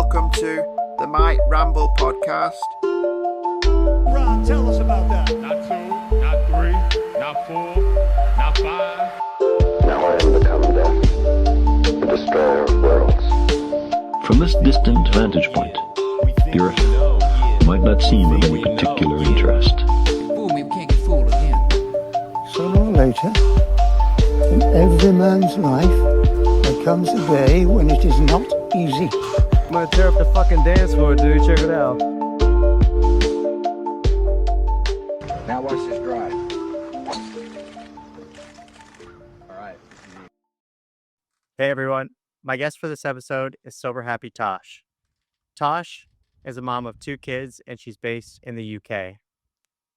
welcome to the Might Ramble podcast. Ron, tell us about that. Not 2, not 3, not 4, not 5. Now I am become death, the destroyer of worlds. From this distant vantage point, the Earth might not seem of any particular interest. Fool me, we can't get fooled again. Sooner or later, in every man's life, there comes a day when it is not easy. I'm gonna tear up the fucking dance floor, dude. Check it out. Now watch this drive. All right. Hey everyone, my guest for this episode is Sober Happy Tash. Tash is a mom of 2 kids and she's based in the UK.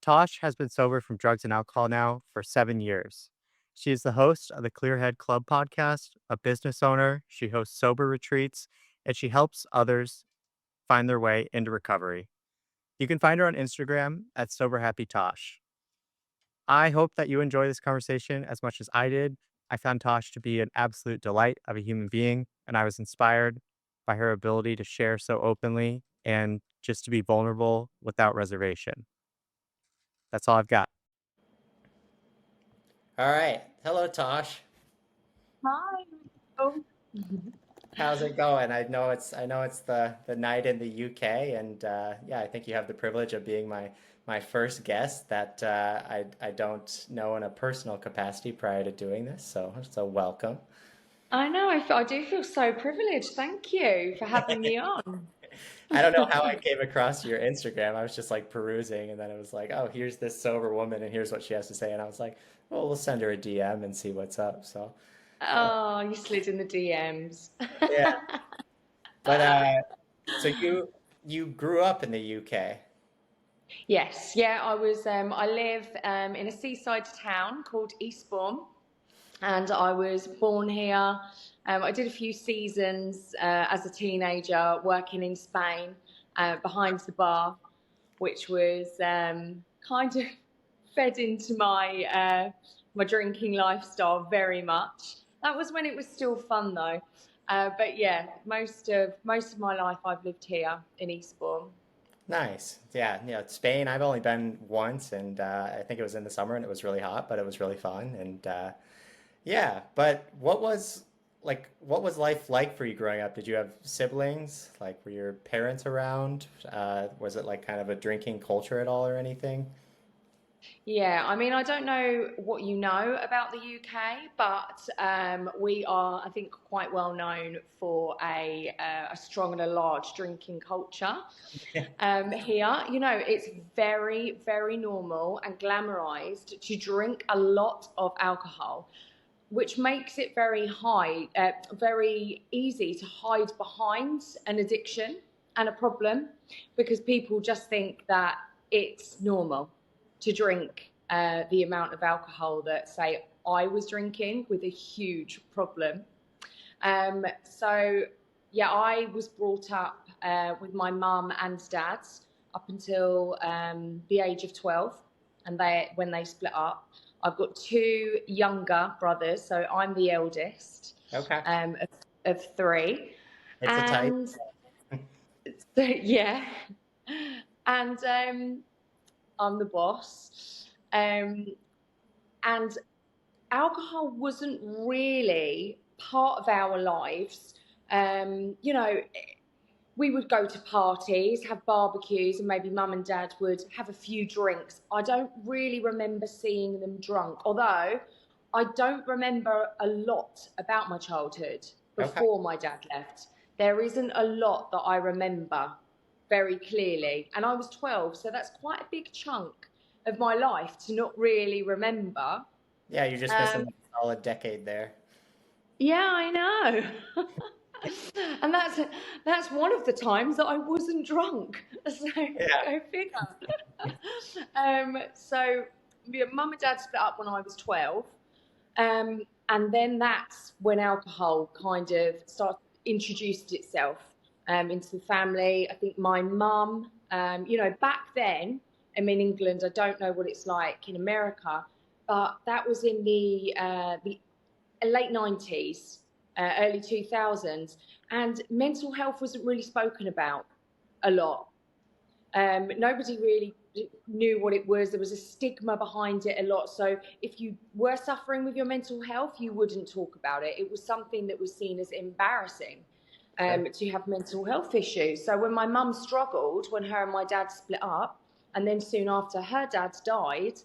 Tash has been sober from drugs and alcohol now for 7 years. She is the host of the Clearhead Club podcast, a business owner, she hosts sober retreats, and she helps others find their way into recovery. You can find her on Instagram at soberhappytash. I hope that you enjoy this conversation as much as I did. I found Tash to be an absolute delight of a human being, and I was inspired by her ability to share so openly and just to be vulnerable without reservation. That's all I've got. All right. Hello, Tash. Hi. Oh. How's it going? I know it's the night in the UK, and I think you have the privilege of being my first guest that I don't know in a personal capacity prior to doing this. So welcome. I know. I do feel so privileged. Thank you for having me on. I don't know how I came across your Instagram. I was just like perusing, and then it was like, oh, here's this sober woman, and here's what she has to say, and I was like, well, we'll send her a DM and see what's up. So. Oh, you slid in the DMs. Yeah. But so you grew up in the UK. Yes. Yeah. I live in a seaside town called Eastbourne, and I was born here. I did a few seasons as a teenager working in Spain behind the bar, which was kind of fed into my drinking lifestyle very much. That was when it was still fun though. But yeah, most of my life I've lived here in Eastbourne. Nice. Yeah. Spain, I've only been once, and I think it was in the summer and it was really hot, but it was really fun. And but what was life like for you growing up? Did you have siblings? Like, were your parents around? Was it like kind of a drinking culture at all or anything? Yeah, I mean, I don't know what you know about the UK, but we are, I think, quite well known for a strong and a large drinking culture here. You know, it's very, very normal and glamorized to drink a lot of alcohol, which makes it very easy to hide behind an addiction and a problem, because people just think that it's normal to drink the amount of alcohol that, say, I was drinking, with a huge problem. I was brought up with my mum and dad up until the age of 12, and when they split up. I've got 2 younger brothers, so I'm the eldest. Okay. Of 3. It's a type. So, yeah. And I'm the boss. And alcohol wasn't really part of our lives. You know, we would go to parties, have barbecues, and maybe mum and dad would have a few drinks. I don't really remember seeing them drunk, although I don't remember a lot about my childhood before my dad left. There isn't a lot that I remember very clearly. And I was 12, so that's quite a big chunk of my life to not really remember. Yeah, you're just missing a solid decade there. Yeah, I know. And that's one of the times that I wasn't drunk. So go figure. So mum and dad split up when I was 12. And then that's when alcohol kind of introduced itself into the family. I think my mum, back then, I mean, England, I don't know what it's like in America, but that was in the late 90s, early 2000s. and mental health wasn't really spoken about a lot. Nobody really knew what it was. There was a stigma behind it a lot. So if you were suffering with your mental health, you wouldn't talk about it. It was something that was seen as embarrassing to have mental health issues. So when my mum struggled, when her and my dad split up, and then soon after her dad died,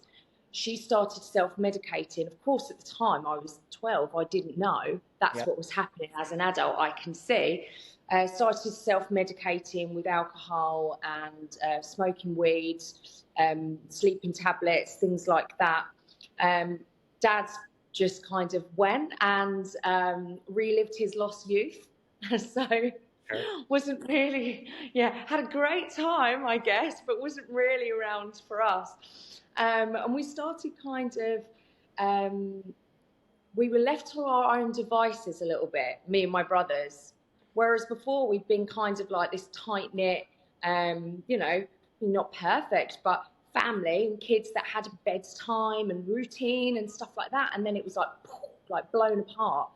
she started self-medicating. Of course, at the time, I was 12. I didn't know that's what was happening. As an adult, I can see. Started self-medicating with alcohol and smoking weed, sleeping tablets, things like that. Dad just kind of went and relived his lost youth. So wasn't really, had a great time, I guess, but wasn't really around for us. And we started kind of, we were left to our own devices a little bit, me and my brothers. Whereas before we'd been kind of like this tight-knit, not perfect, but family and kids that had bedtime and routine and stuff like that. And then it was like blown apart.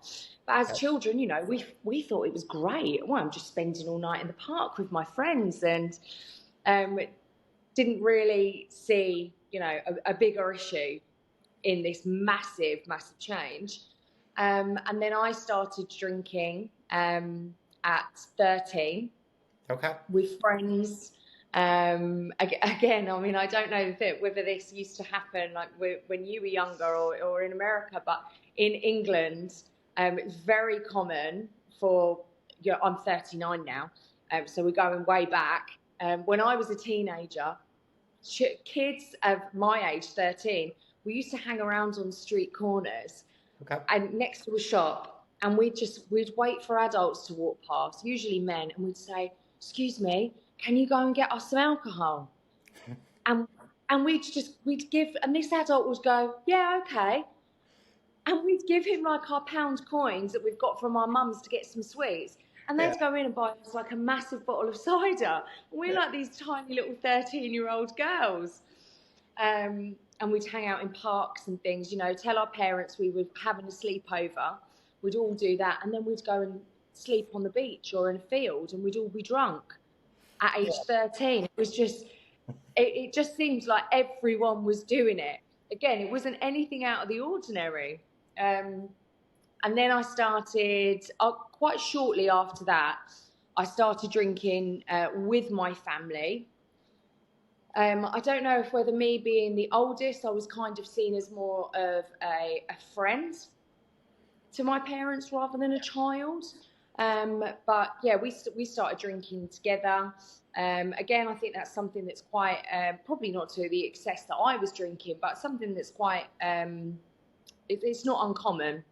But as children, we thought it was great. Well, I'm just spending all night in the park with my friends, and didn't really see, a bigger issue in this massive, massive change. And then I started drinking at 13 with friends. Again, I mean, I don't know whether this used to happen like when you were younger or in America, but in England, it's very common for, I'm 39 now, so we're going way back. When I was a teenager, kids of my age, 13, we used to hang around on street corners and next to a shop, and we'd wait for adults to walk past, usually men, and we'd say, "Excuse me, can you go and get us some alcohol?" And we'd give, and this adult would go, "Yeah, okay." And we'd give him like our pound coins that we've got from our mums to get some sweets. And they'd go in and buy us like a massive bottle of cider. And we're like these tiny little 13-year-old girls. And we'd hang out in parks and things, tell our parents we were having a sleepover. We'd all do that. And then we'd go and sleep on the beach or in a field, and we'd all be drunk at age 13. It was just, it just seemed like everyone was doing it. Again, it wasn't anything out of the ordinary. And then I started, quite shortly after that, I started drinking with my family. I don't know if whether me being the oldest, I was kind of seen as more of a friend to my parents rather than a child. But yeah, we started drinking together. Again, I think that's something that's quite, probably not to the excess that I was drinking, but something that's quite, it's not uncommon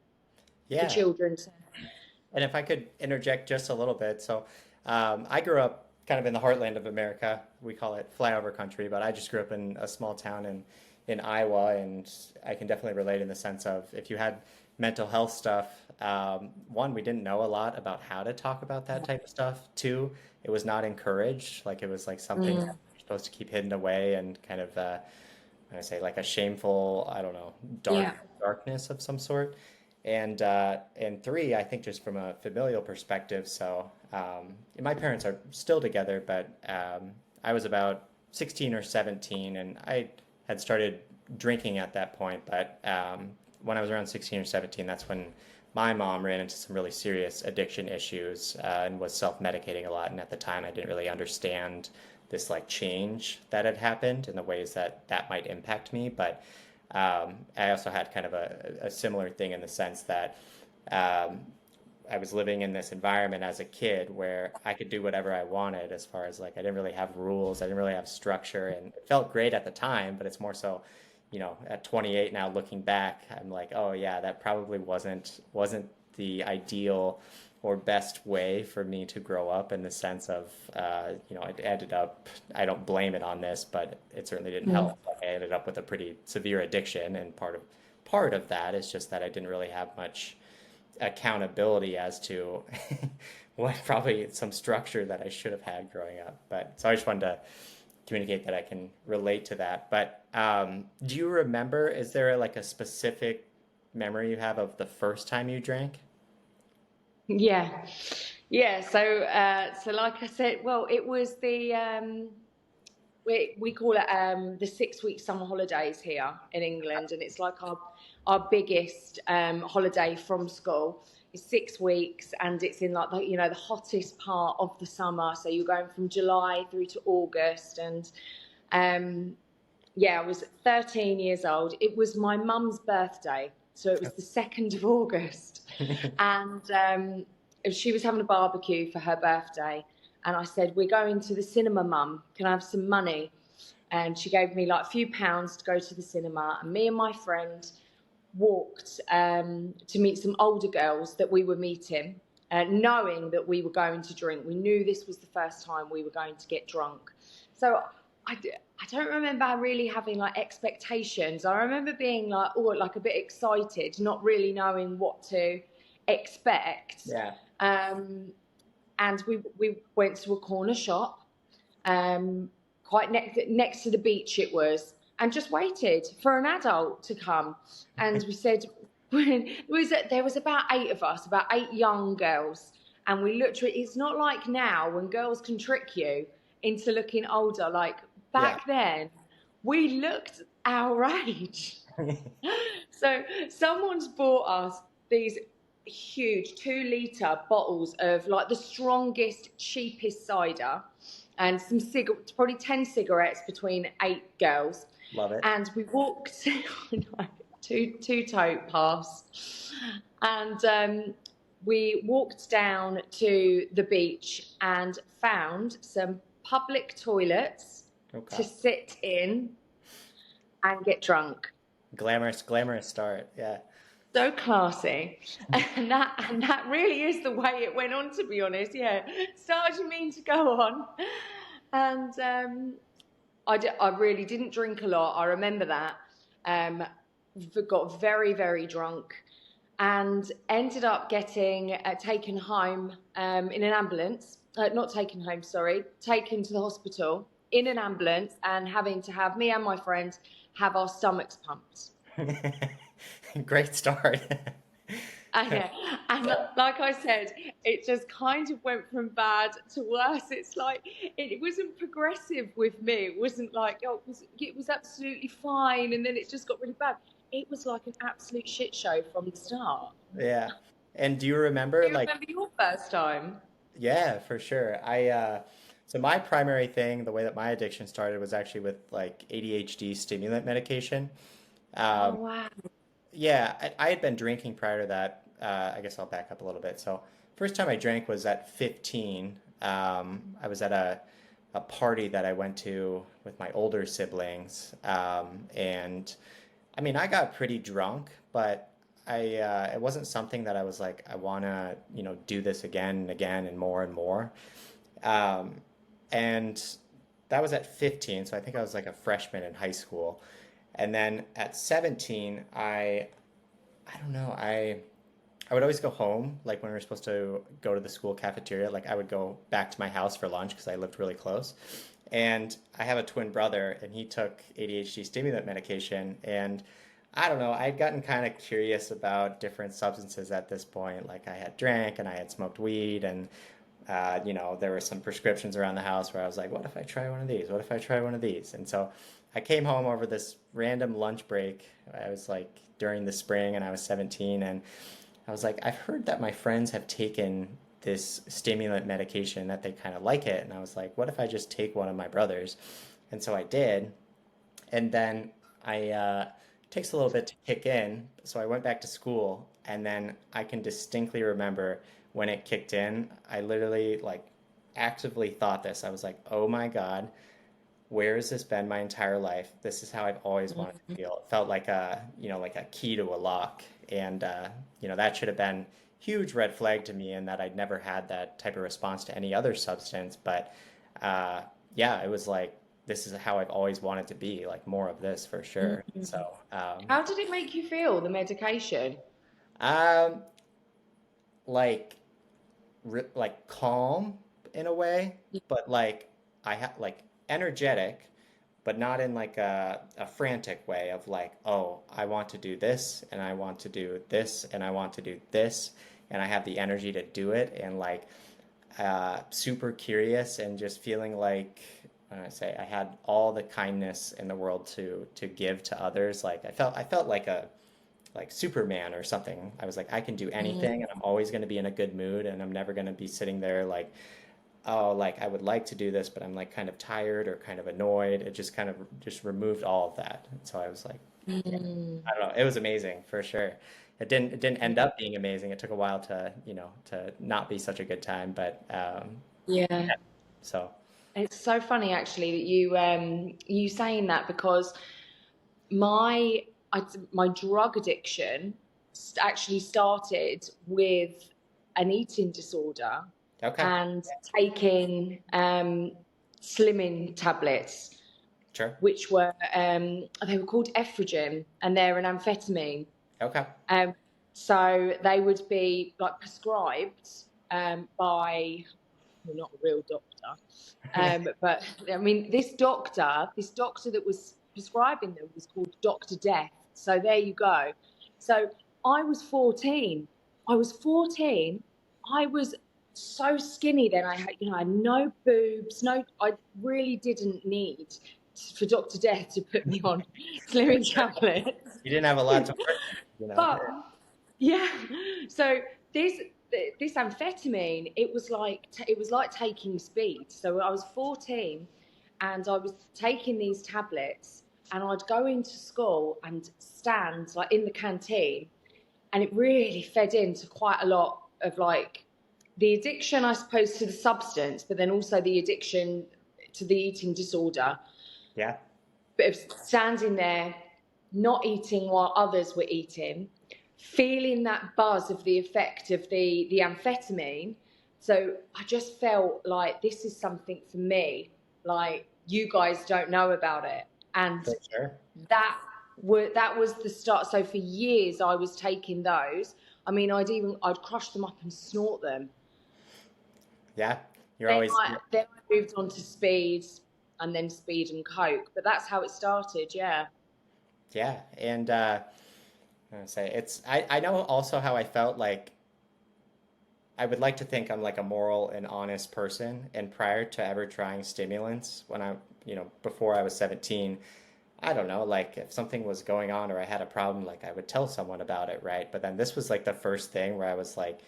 for children. And if I could interject just a little bit. So I grew up kind of in the heartland of America. We call it flyover country, but I just grew up in a small town in Iowa, and I can definitely relate in the sense of if you had mental health stuff, one, we didn't know a lot about how to talk about that type of stuff. Two, it was not encouraged. Like it was like something that you're supposed to keep hidden away and kind of, I say like a shameful, I don't know, darkness of some sort. And three, I think just from a familial perspective. So my parents are still together, but I was about 16 or 17, and I had started drinking at that point. But when I was around 16 or 17, that's when my mom ran into some really serious addiction issues and was self-medicating a lot. And at the time, I didn't really understand this like change that had happened and the ways that might impact me. But I also had kind of a similar thing in the sense that I was living in this environment as a kid where I could do whatever I wanted, as far as like I didn't really have rules, I didn't really have structure, and it felt great at the time, but it's more so, at 28 now looking back, I'm like, oh yeah, that probably wasn't the ideal or best way for me to grow up, in the sense of, it ended up, I don't blame it on this, but it certainly didn't help. Like, I ended up with a pretty severe addiction, and part of that is just that I didn't really have much accountability as to what probably some structure that I should have had growing up. But so I just wanted to communicate that I can relate to that. But do you remember, is there like a specific memory you have of the first time you drank? Yeah. Yeah, so like I said, well, it was the we call it the 6 week summer holidays here in England, and it's like our biggest holiday from school. It's 6 weeks, and it's in like the hottest part of the summer. So you're going from July through to August, and yeah, I was 13 years old. It was my mum's birthday, so it was the 2nd of August, and she was having a barbecue for her birthday. And I said, "We're going to the cinema, Mum. Can I have some money?" And she gave me like a few pounds to go to the cinema. And me and my friend walked to meet some older girls that we were meeting, knowing that we were going to drink. We knew this was the first time we were going to get drunk. So I don't remember really having like expectations. I remember being like, oh, like a bit excited, not really knowing what to expect. Yeah. And we went to a corner shop, quite next to the beach it was, and just waited for an adult to come. And we said, there was about 8 of us, about 8 young girls, and we looked. It's not like now when girls can trick you into looking older. Like back then, we looked our age. So someone's bought us these huge 2-litre bottles of like the strongest, cheapest cider, and some probably 10 cigarettes between 8 girls. Love it. And we walked two tote pass, and we walked down to the beach and found some public toilets to sit in and get drunk. Glamorous start. Yeah. So classy, and that really is the way it went on, to be honest. Yeah, started mean to go on, and I really didn't drink a lot. I remember that. Got very, very drunk, and ended up getting taken home in an ambulance. Not taken home, sorry, taken to the hospital in an ambulance, and having to have me and my friend have our stomachs pumped. Great start. And like I said, it just kind of went from bad to worse. It's like it wasn't progressive with me. It wasn't like, oh, it was absolutely fine, and then it just got really bad. It was like an absolute shit show from the start. Yeah. And do you remember remember your first time? Yeah, for sure. So my primary thing, the way that my addiction started was actually with like ADHD stimulant medication. Oh wow. Yeah, I had been drinking prior to that. I guess I'll back up a little bit. So first time I drank was at 15. I was at a party that I went to with my older siblings. And I mean, I got pretty drunk, but it wasn't something that I was like, I want to, do this again and again and more. And that was at 15. So I think I was like a freshman in high school. And then at 17, I don't know, I would always go home, like when we were supposed to go to the school cafeteria, like I would go back to my house for lunch because I lived really close. And I have a twin brother, and he took ADHD stimulant medication. And I don't know, I'd gotten kind of curious about different substances at this point. Like I had drank and I had smoked weed, and there were some prescriptions around the house where I was like, what if I try one of these? What if I try one of these? And so I came home over this random lunch break. I was like during the spring, and I was 17, and I was like, I've heard that my friends have taken this stimulant medication, that they kind of like it. And I was like, what if I just take one of my brother's? And so I did. And then it takes a little bit to kick in. So I went back to school, and then I can distinctly remember when it kicked in, I literally like actively thought this. I was like, oh my God, where has this been my entire life? This is how I've always wanted to feel. It felt like a key to a lock. And, that should have been huge red flag to me, and that I'd never had that type of response to any other substance. But, it was like, this is how I've always wanted to be, like more of this for sure. Mm-hmm. So, how did it make you feel, the medication? Like calm in a way, but like I have like energetic, but not in like a frantic way of like, oh, I want to do this, and I want to do this, and I want to do this, and I have the energy to do it. And like, super curious and just feeling like, when I say I had all the kindness in the world to give to others. Like I felt like a like Superman or something. I was like, I can do anything and I'm always going to be in a good mood and I'm never going to be sitting there like, oh, like I would like to do this, but I'm like kind of tired or kind of annoyed. It just kind of just removed all of that. And so I was like, yeah, I don't know. It was amazing for sure. It didn't end up being amazing. It took a while to, to not be such a good time, but Yeah. so It's so funny actually that you saying that, because my my drug addiction actually started with an eating disorder okay, and taking slimming tablets, sure, which were they were called Ephraim, and they're an amphetamine. okay, So they would be like prescribed by, well, not a real doctor, but I mean this doctor that was prescribing them was called Dr. Death. So there you go. So I was 14. I was so skinny then. I had no boobs. No, I really didn't need for Dr. Death to put me on slimming tablets. you didn't have a lot to work with, But yeah, so this amphetamine, it was like taking speed. So I was 14, and I was taking these tablets, and I'd go into school and stand like in the canteen, and it really fed into quite a lot of like the addiction, I suppose, to the substance, but then also the addiction to the eating disorder. yeah, But of standing there, not eating while others were eating, feeling that buzz of the effect of the amphetamine. So I just felt like this is something for me. Like, you guys don't know about it. And for sure. that was the start. So for years I was taking those. I mean, I'd crush them up and snort them. Yeah, you're Then always then I moved on to speed, and then speed and coke. But that's how it started. Yeah. yeah, and I'm gonna say I know also how I felt like I would like to think I'm like a moral and honest person, and prior to ever trying stimulants, when before I was 17, I don't know, like if something was going on or I had a problem, like I would tell someone about it, right? But then this was like the first thing where I was like,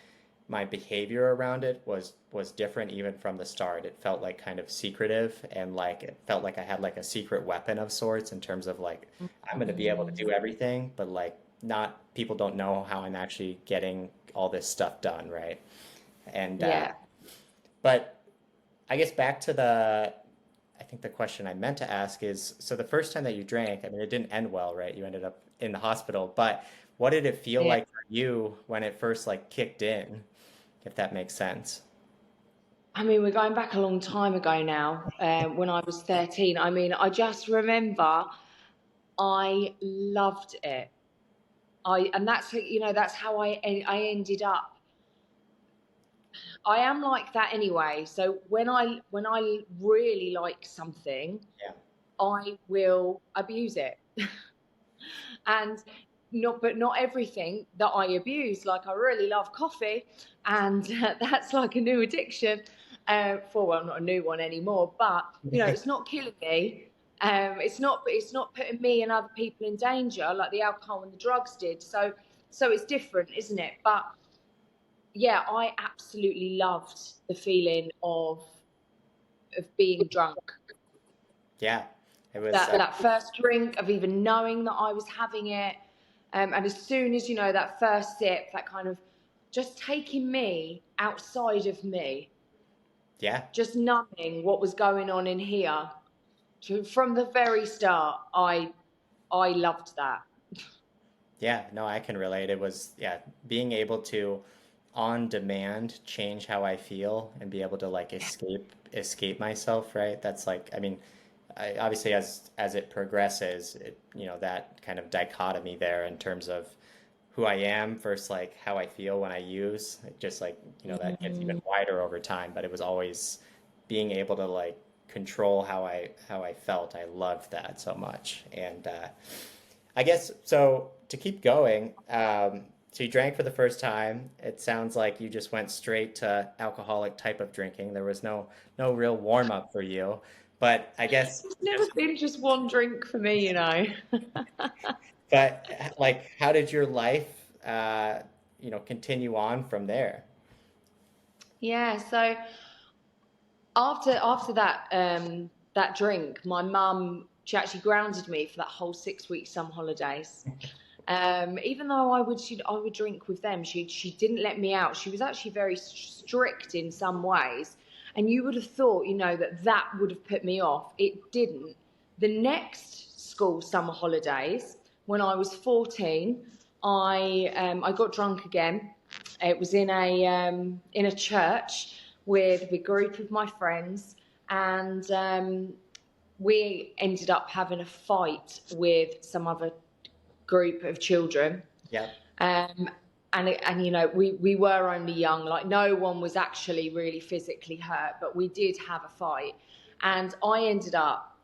my behavior around it was different even from the start. It felt like kind of secretive, and like it felt like I had like a secret weapon of sorts in terms of like I'm gonna be able to do everything, but like not people don't know how I'm actually getting all this stuff done, right? And Yeah. but I guess back to I think the question I meant to ask is, so the first time that you drank, I mean, it didn't end well, right? You ended up in the hospital, but what did it feel Yeah. like for you when it first like kicked in, if that makes sense? I mean, we're going back a long time ago now, when I was 13. I mean, I just remember I loved it. And that's how I ended up. I am like that anyway. So when I really like something, Yeah. I will abuse it. And not everything that I abuse. Like, I really love coffee, and that's like a new addiction. Well, not a new one anymore, but it's not killing me. It's not putting me and other people in danger like the alcohol and the drugs did. So it's different, isn't it? But yeah, I absolutely loved the feeling of being drunk. Yeah. It was That first drink, of even knowing that I was having it, and as soon as that first sip, that kind of just taking me outside of me, yeah. just numbing what was going on in here. From the very start, I loved that. Yeah, no, I can relate. It was, yeah, being able to on demand change how I feel and be able to like escape myself, right? That's like, I mean, obviously as it progresses, that kind of dichotomy there in terms of who I am versus like how I feel when I use, it just like, that gets even wider over time, but it was always being able to like control how I felt. I loved that so much. And I guess so to keep going, So you drank for the first time. It sounds like you just went straight to alcoholic type of drinking. There was no real warm up for you. But I guess It's never been just one drink for me, you know. but like how did your life continue on from there? Yeah, so after that drink, my mum, she actually grounded me for that whole 6 week summer holidays. Even though I would drink with them, she didn't let me out. She was actually very strict in some ways, and you would have thought, that would have put me off. It didn't. The next school summer holidays, when I was 14, I got drunk again. It was in a church with a group of my friends, and we ended up having a fight with some other group of children. Yeah. And we were only young, like no one was actually really physically hurt, but we did have a fight, and I ended up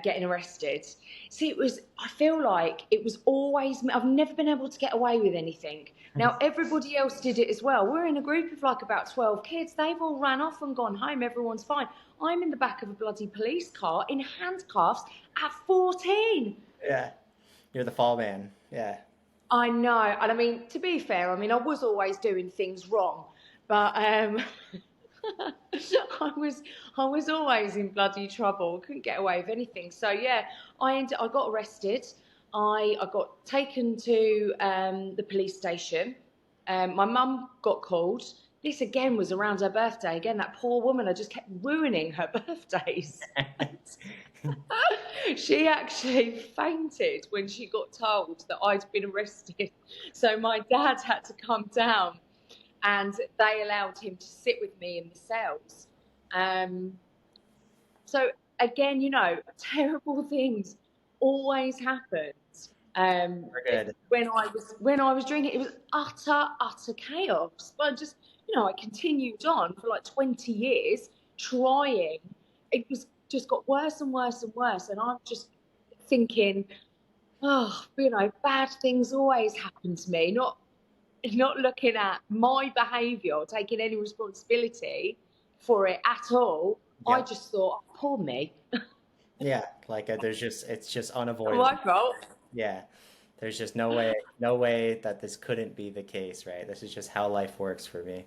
getting arrested. See, I feel like it was always, I've never been able to get away with anything. Now everybody else did it as well. We're in a group of like about 12 kids. They've all ran off and gone home. Everyone's fine. I'm in the back of a bloody police car in handcuffs at 14. Yeah. You're the fall man. Yeah. I know. And I mean, to be fair, I was always doing things wrong, but I was always in bloody trouble. Couldn't get away with anything. So yeah, I got arrested. I got taken to the police station. My mum got called. This again was around her birthday. Again, that poor woman, I just kept ruining her birthdays. She actually fainted when she got told that I'd been arrested. So my dad had to come down, and they allowed him to sit with me in the cells. So again, terrible things always happened. We're good. When I was drinking, it was utter chaos. But I continued on for like 20 years trying. It was just got worse and worse and worse, and I'm just thinking, bad things always happen to me. Not looking at my behaviour or taking any responsibility for it at all. Yep. I just thought, oh, poor me. Yeah, like it's just unavoidable. My fault. Yeah, there's just no way that this couldn't be the case, right? This is just how life works for me.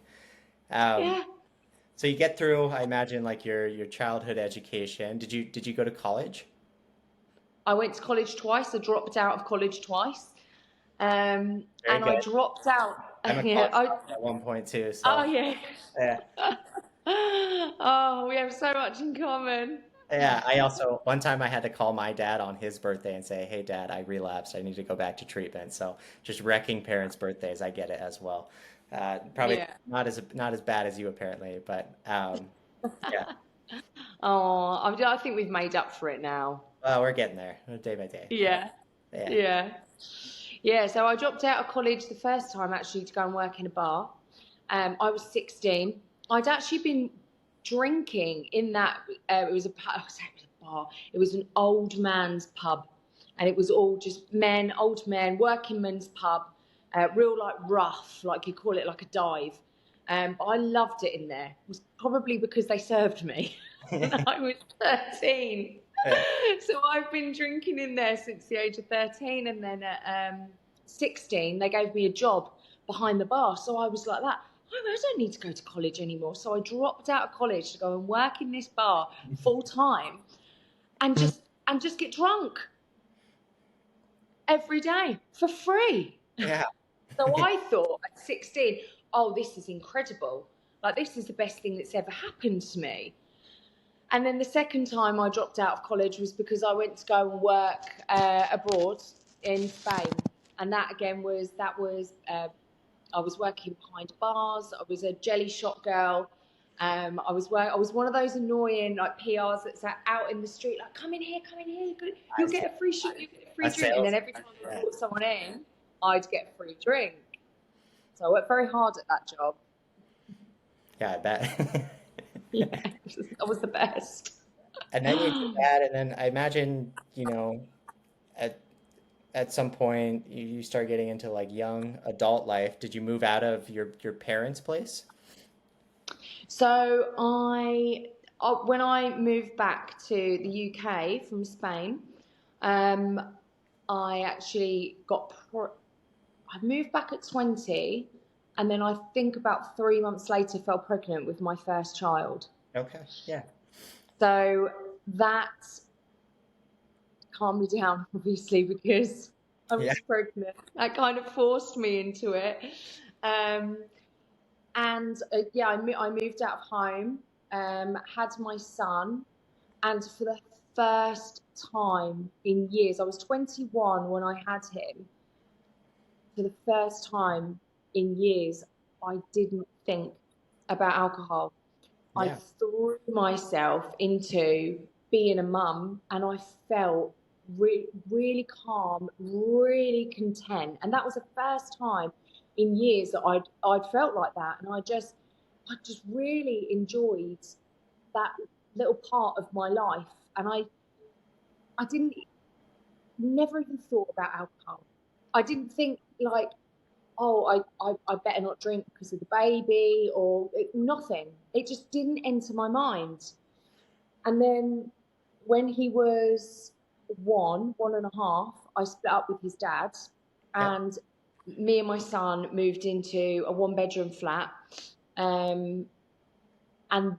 Yeah. So you get through, I imagine, like your childhood education. Did you go to college? I went to college twice. I dropped out of college twice, and good. I dropped out. I'm a college at one point too. So. Oh yeah. Yeah. Oh, we have so much in common. Yeah, I also, one time I had to call my dad on his birthday and say, hey dad, I relapsed. I need to go back to treatment. So just wrecking parents' birthdays, I get it as well. Probably not as bad as you apparently, but yeah. Oh, I think we've made up for it now. Well, we're getting there, day by day. Yeah. So I dropped out of college the first time actually to go and work in a bar. I was 16. I'd actually been drinking in that. It was a bar. It was an old man's pub, and it was all just old men, working men's pub. Real like rough, like you call it like a dive. But I loved it in there. It was probably because they served me. I was 13. Yeah. So I've been drinking in there since the age of 13, and then at 16 they gave me a job behind the bar. So I was like that. I don't need to go to college anymore. So I dropped out of college to go and work in this bar full time, and just get drunk every day for free. Yeah. So I thought at 16, oh, this is incredible. Like, this is the best thing that's ever happened to me. And then the second time I dropped out of college was because I went to go and work abroad in Spain. And that again was I was working behind bars. I was a jelly shot girl. I was one of those annoying like PRs that's out in the street, like, come in here, you'll get a free shot, you get a free drink. And then every time I put someone in, I'd get a free drink. So I worked very hard at that job. Yeah, I bet. Yeah, I was the best. And then you did that, and then I imagine, at some point you start getting into like young adult life, did you move out of your parents' place? So when I moved back to the UK from Spain, um, I actually I moved back at 20, and then I think about 3 months later fell pregnant with my first child. Okay, yeah. So that calmed me down, obviously, because I Yeah. was pregnant. That kind of forced me into it. Um, and yeah, I moved out of home, had my son, and for the first time in years, I was 21 when I had him. For the first time in years, I didn't think about alcohol. I Yeah. threw myself into being a mum, and I felt really calm, really content. And that was the first time in years that I'd felt like that. And I just really enjoyed that little part of my life. And I didn't never even thought about alcohol. I didn't think like, oh, I better not drink because of the baby, or nothing. It just didn't enter my mind. And then when he was one and a half, I split up with his dad, Yep. and me and my son moved into a one-bedroom flat. And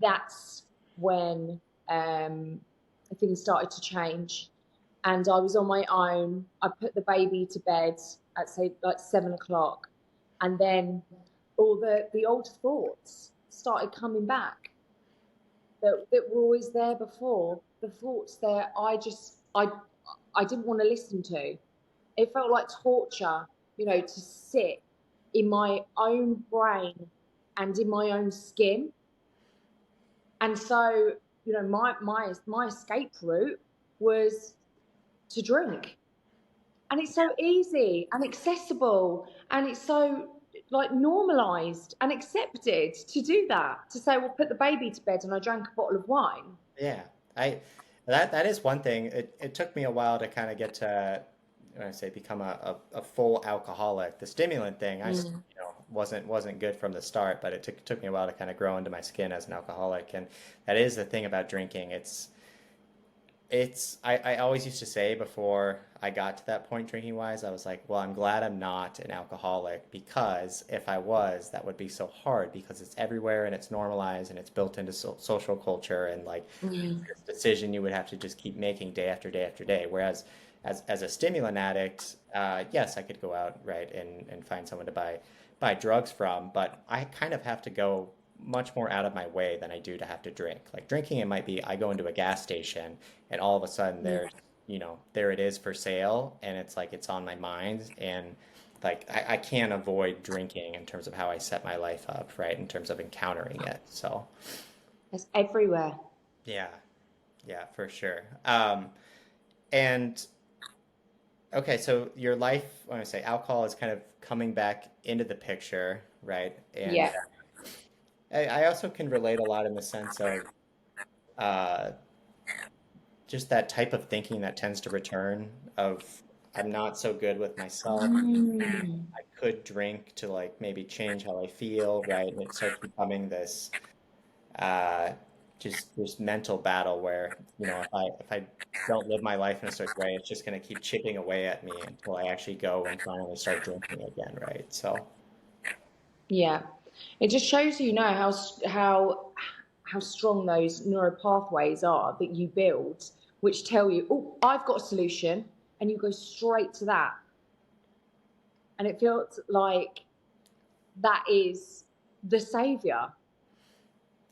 that's when things started to change. And I was on my own. I put the baby to bed at, say, like 7 o'clock. And then all the old thoughts started coming back that were always there before. The thoughts that I didn't want to listen to. It felt like torture, to sit in my own brain and in my own skin. And so, my escape route was to drink. And it's so easy and accessible, and it's so like normalized and accepted to do that, to say, well, put the baby to bed and I drank a bottle of wine. Yeah, I that is one thing. It took me a while to kind of get to, when I say become a full alcoholic. The stimulant thing, wasn't good from the start, but it took me a while to kind of grow into my skin as an alcoholic. And that is the thing about drinking. I always used to say before I got to that point drinking wise, I was like, well, I'm glad I'm not an alcoholic, because if I was, that would be so hard, because it's everywhere and it's normalized and it's built into social culture, and like this decision you would have to just keep making day after day after day. Whereas as a stimulant addict, yes, I could go out, right, and find someone to buy drugs from, but I kind of have to go much more out of my way than I do to have to drink. Like drinking, it might be I go into a gas station and all of a sudden there it is for sale, and it's like it's on my mind, and like I can't avoid drinking in terms of how I set my life up, right? In terms of encountering it. So It's everywhere. yeah, yeah, for sure. And okay, so your life, when I say alcohol is kind of coming back into the picture, right? And Yeah. I also can relate a lot in the sense of uh, just that type of thinking that tends to return of I'm not so good with myself. I could drink to like maybe change how I feel, right? And it starts becoming this uh, just this mental battle where, if I don't live my life in a certain way, it's just going to keep chipping away at me until I actually go and finally start drinking again, right? So Yeah. It just shows how strong those neural pathways are that you build, which tell you, oh, I've got a solution, and you go straight to that. And it feels like that is the savior.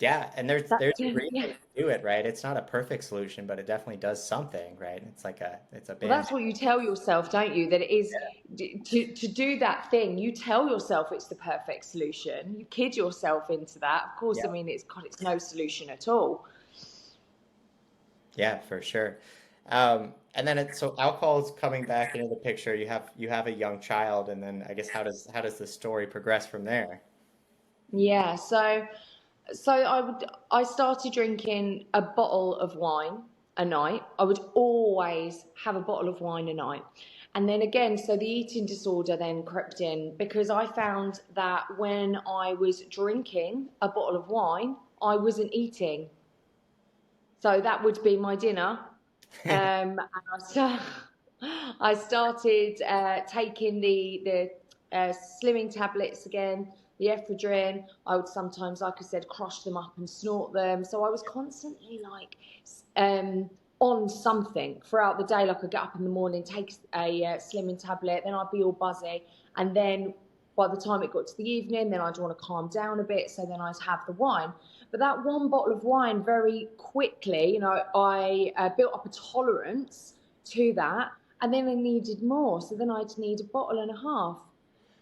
yeah, and there's That, a reason yeah. to do it, right? It's not a perfect solution, but it definitely does something, right? It's a Well, band. that's what you tell yourself, don't you? That it is to do that thing. You tell yourself it's the perfect solution. You kid yourself into that. Of course, Yeah, I mean, it's no solution at all. yeah, for sure. And then so alcohol is coming back into the picture. You have a young child, and then I guess how does the story progress from there? Yeah. So I started drinking a bottle of wine a night. I would always have a bottle of wine a night. And then again, so the eating disorder then crept in because I found that when I was drinking a bottle of wine, I wasn't eating. So that would be my dinner. And I started taking the slimming tablets again, the ephedrine. I would sometimes, like I said, crush them up and snort them. So I was constantly like on something throughout the day. Like I'd get up in the morning, take a slimming tablet, then I'd be all buzzy. And then by the time it got to the evening, then I'd want to calm down a bit. So then I'd have the wine. But that one bottle of wine very quickly, I built up a tolerance to that. And then I needed more. So then I'd need a bottle and a half.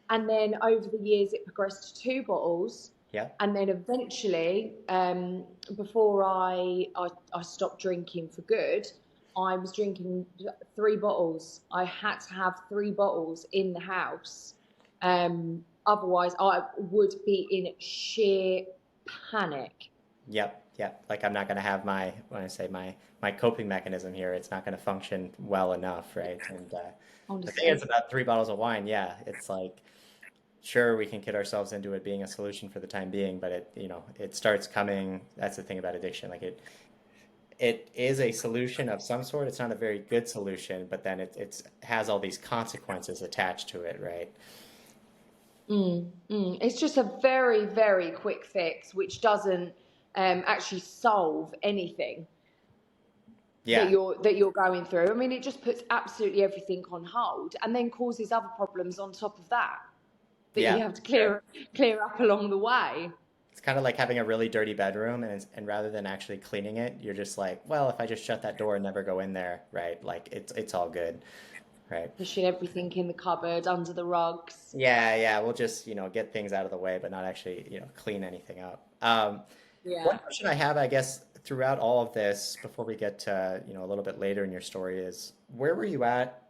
And then over the years, it progressed to 2 bottles. Yeah. And then eventually, before I stopped drinking for good, I was drinking 3 bottles. I had to have 3 bottles in the house. Otherwise, I would be in sheer panic. Yep. Like I'm not going to have my coping mechanism here. It's not going to function well enough, right? And the thing is about 3 bottles of wine. Yeah, it's like, sure, we can kid ourselves into it being a solution for the time being, but it starts coming. That's the thing about addiction. Like it is a solution of some sort. It's not a very good solution, but then it has all these consequences attached to it, right? It's just a very, very quick fix, which doesn't actually solve anything that you're going through. I mean, it just puts absolutely everything on hold and then causes other problems on top of that you have to clear up along the way. It's kind of like having a really dirty bedroom, and rather than actually cleaning it, you're just like, well, if I just shut that door and never go in there, right? Like it's all good, right? Pushing everything in the cupboard, under the rugs. Yeah. We'll just get things out of the way, but not actually clean anything up. One question I have, I guess, throughout all of this, before we get to a little bit later in your story, is where were you at?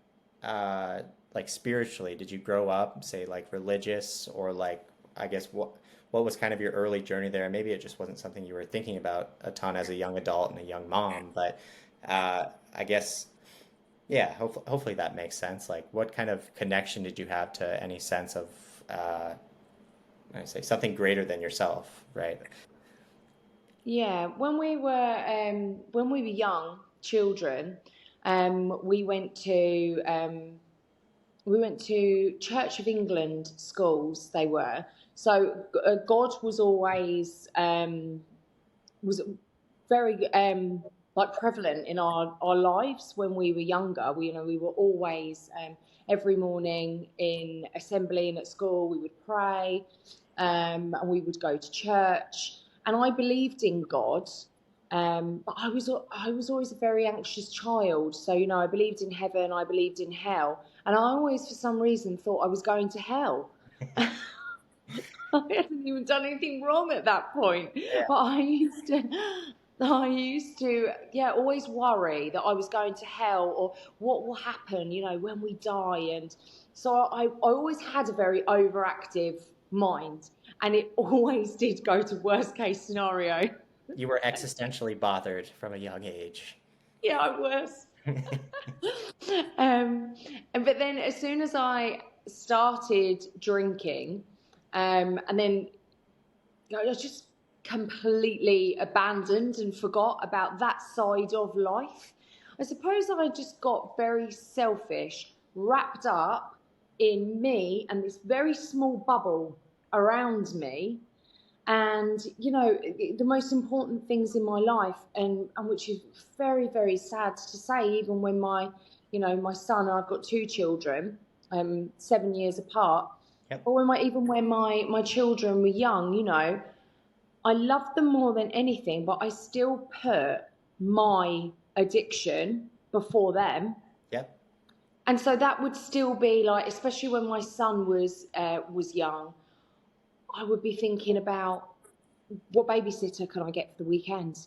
Like spiritually, did you grow up, say, like religious, or like, I guess, what was kind of your early journey there? Maybe it just wasn't something you were thinking about a ton as a young adult and a young mom, but I guess, yeah, hopefully that makes sense. Like, what kind of connection did you have to any sense of, I say, something greater than yourself, right? Yeah, when we were young children, we went to Church of England schools. They were so God was always was very like prevalent in our lives when we were younger. We were always every morning in assembly and at school we would pray, and we would go to church. And I believed in God, but I was always a very anxious child. So I believed in heaven, I believed in hell, and I always, for some reason, thought I was going to hell. I hadn't even done anything wrong at that point, but I used to, always worry that I was going to hell, or what will happen, when we die. And so I always had a very overactive mind, and it always did go to worst case scenario. You were existentially bothered from a young age. Yeah, I was. But then as soon as I started drinking, and then I just completely abandoned and forgot about that side of life. I suppose I just got very selfish, wrapped up in me and this very small bubble around me. And, the most important things in my life, and which is very, very sad to say, even when my son, I've got 2 children, 7 years apart, but when my children were young, I loved them more than anything, but I still put my addiction before them. Yep. And so that would still be like, especially when my son was young, I would be thinking about what babysitter can I get for the weekend?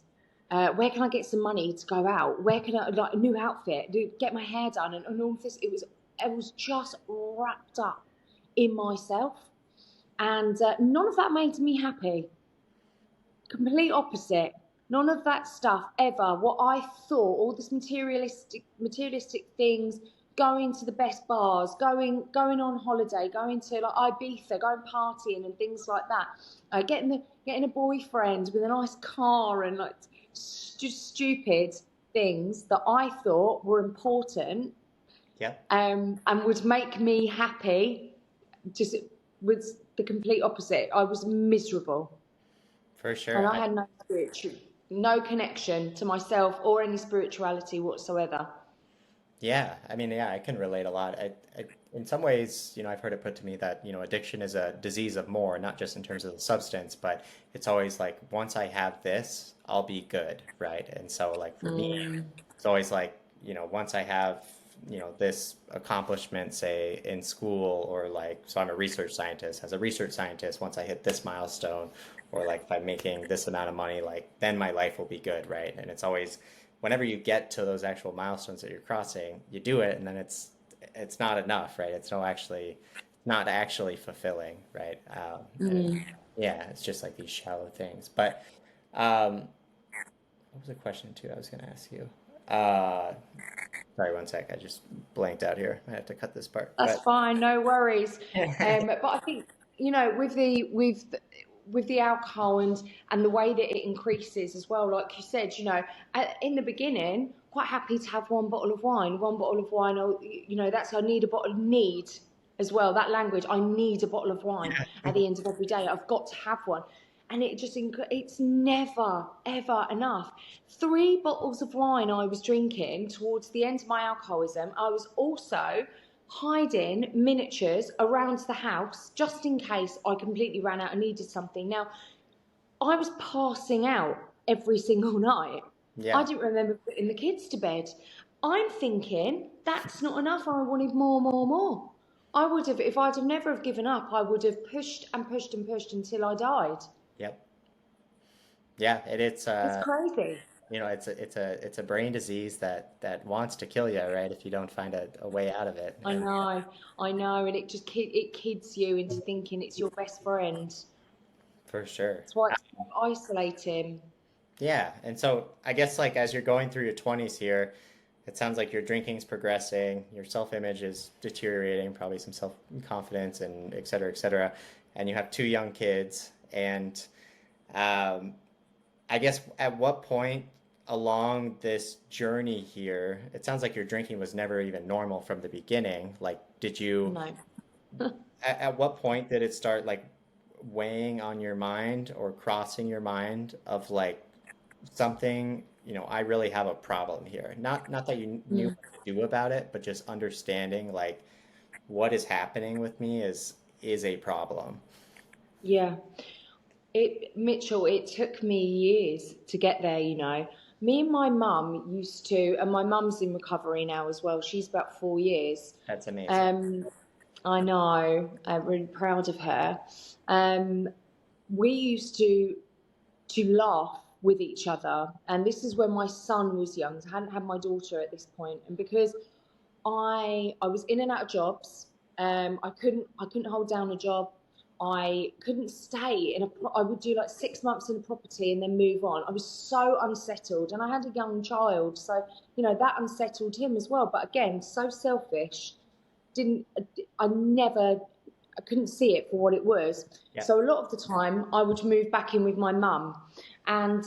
Where can I get some money to go out? Where can I, like, a new outfit, get my hair done, and all this. It was just wrapped up in myself, and none of that made me happy. Complete opposite. None of that stuff ever. What I thought, all this materialistic things, going to the best bars, going on holiday, going to like Ibiza, going partying and things like that. Getting a boyfriend with a nice car and like just stupid things that I thought were important. Yeah. And would make me happy. Just was the complete opposite. I was miserable. For sure. And I had no connection to myself or any spirituality whatsoever. Yeah, I mean, yeah, I can relate a lot. In some ways, I've heard it put to me that, addiction is a disease of more, not just in terms of the substance, but it's always like, once I have this, I'll be good, right? And so, like, for me, it's always like, once I have, this accomplishment, say, in school, or like, so I'm a research scientist. As a research scientist, once I hit this milestone, or like if I'm making this amount of money, like, then my life will be good, right? And it's always, whenever you get to those actual milestones that you're crossing, you do it, and then it's not enough, right? It's not actually fulfilling, right? Yeah, it's just like these shallow things. But what was the question too? I was going to ask you. Sorry, one sec. I just blanked out here. I have to cut this part. That's fine, no worries. But I think with the alcohol and the way that it increases as well, like you said, in the beginning, quite happy to have one bottle of wine. That's I need a bottle of need as well. That language, I need a bottle of wine at the end of every day. I've got to have one. And it's never, ever enough. 3 bottles of wine I was drinking towards the end of my alcoholism. I was also hiding miniatures around the house just in case I completely ran out and needed something. Now, I was passing out every single night. Yeah. I didn't remember putting the kids to bed. I'm thinking that's not enough. I wanted more. I would have, if I'd have never have given up, I would have pushed and pushed and pushed until I died. Yep. Yeah, it's crazy. It's a brain disease that wants to kill you, right? If you don't find a way out of it. I know, and it kids you into thinking it's your best friend. For sure. That's why it's so isolating. Yeah, and so I guess like as you're going through your 20s here, it sounds like your drinking's progressing, your self-image is deteriorating, probably some self-confidence and et cetera, and you have 2 young kids. And I guess at what point along this journey here, it sounds like your drinking was never even normal from the beginning. Like, did you, No. at what point did it start like weighing on your mind or crossing your mind of like something, I really have a problem here. Not that you knew what to do about it, but just understanding like what is happening with me is a problem. Yeah. Mitchell, it took me years to get there, Me and my mum used to, and my mum's in recovery now as well. She's about 4 years. That's amazing. I know. I'm really proud of her. We used to laugh with each other, and this is when my son was young. So I hadn't had my daughter at this point, and because I was in and out of jobs, I couldn't hold down a job. I couldn't stay I would do like 6 months in a property and then move on. I was so unsettled, and I had a young child, so that unsettled him as well. But again, so selfish. I couldn't see it for what it was. Yeah. So a lot of the time I would move back in with my mum, and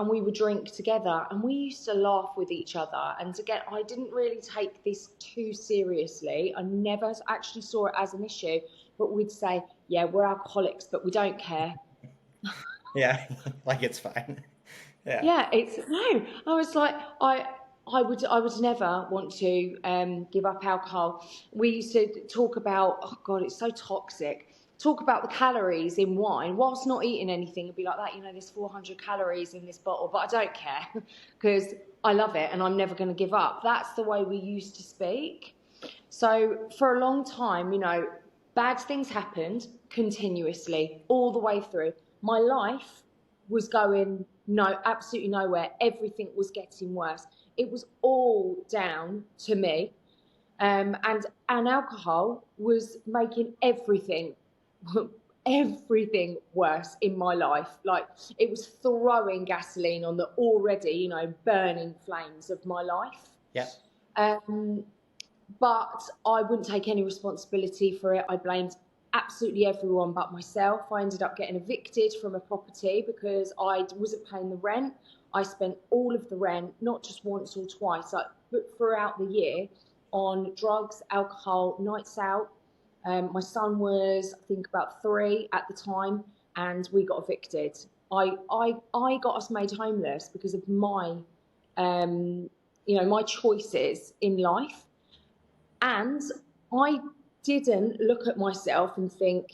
we would drink together, and we used to laugh with each other. And again, I didn't really take this too seriously. I never actually saw it as an issue, but we'd say, yeah, we're alcoholics, but we don't care. Yeah, like it's fine. Yeah. Yeah, I was like, I would never want to give up alcohol. We used to talk about, oh God, it's so toxic. Talk about the calories in wine whilst not eating anything. It'd be like that, there's 400 calories in this bottle, but I don't care because I love it and I'm never going to give up. That's the way we used to speak. So for a long time, bad things happened continuously all the way through. My life was going absolutely nowhere. Everything was getting worse. It was all down to me. And alcohol was making everything worse in my life. Like, it was throwing gasoline on the already, burning flames of my life. Yeah. But I wouldn't take any responsibility for it. I blamed absolutely everyone but myself. I ended up getting evicted from a property because I wasn't paying the rent. I spent all of the rent, not just once or twice, but throughout the year, on drugs, alcohol, nights out. My son was, I think, about 3 at the time, and we got evicted. I got us made homeless because of my, my choices in life. And I didn't look at myself and think,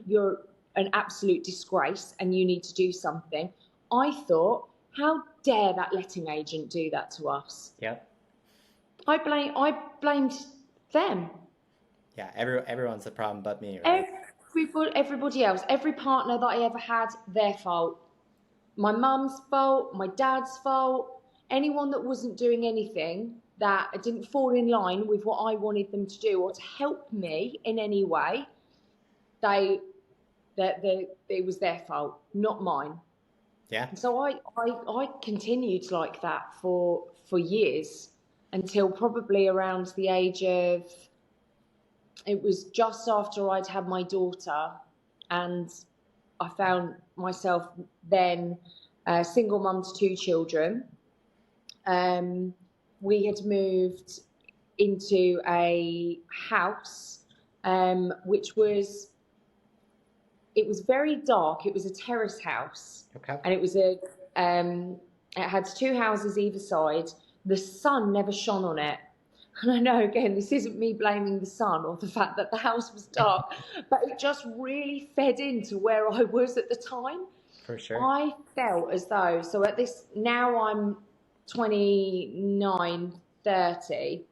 you're an absolute disgrace and you need to do something. I thought, how dare that letting agent do that to us? Yep. I blamed them. Yeah, everyone's the problem but me, right? Everybody else, every partner that I ever had, their fault. My mum's fault, my dad's fault, anyone that wasn't doing anything that didn't fall in line with what I wanted them to do or to help me in any way, it was their fault, not mine. Yeah. So I continued like that for years until probably around the age of, it was just after I'd had my daughter, and I found myself then a single mum to 2 children. We had moved into a house, which was very dark. It was a terrace house. Okay. And it had 2 houses either side. The sun never shone on it. And I know, again, this isn't me blaming the sun or the fact that the house was dark, but it just really fed into where I was at the time. For sure. I felt as though, so now I'm 29, 30.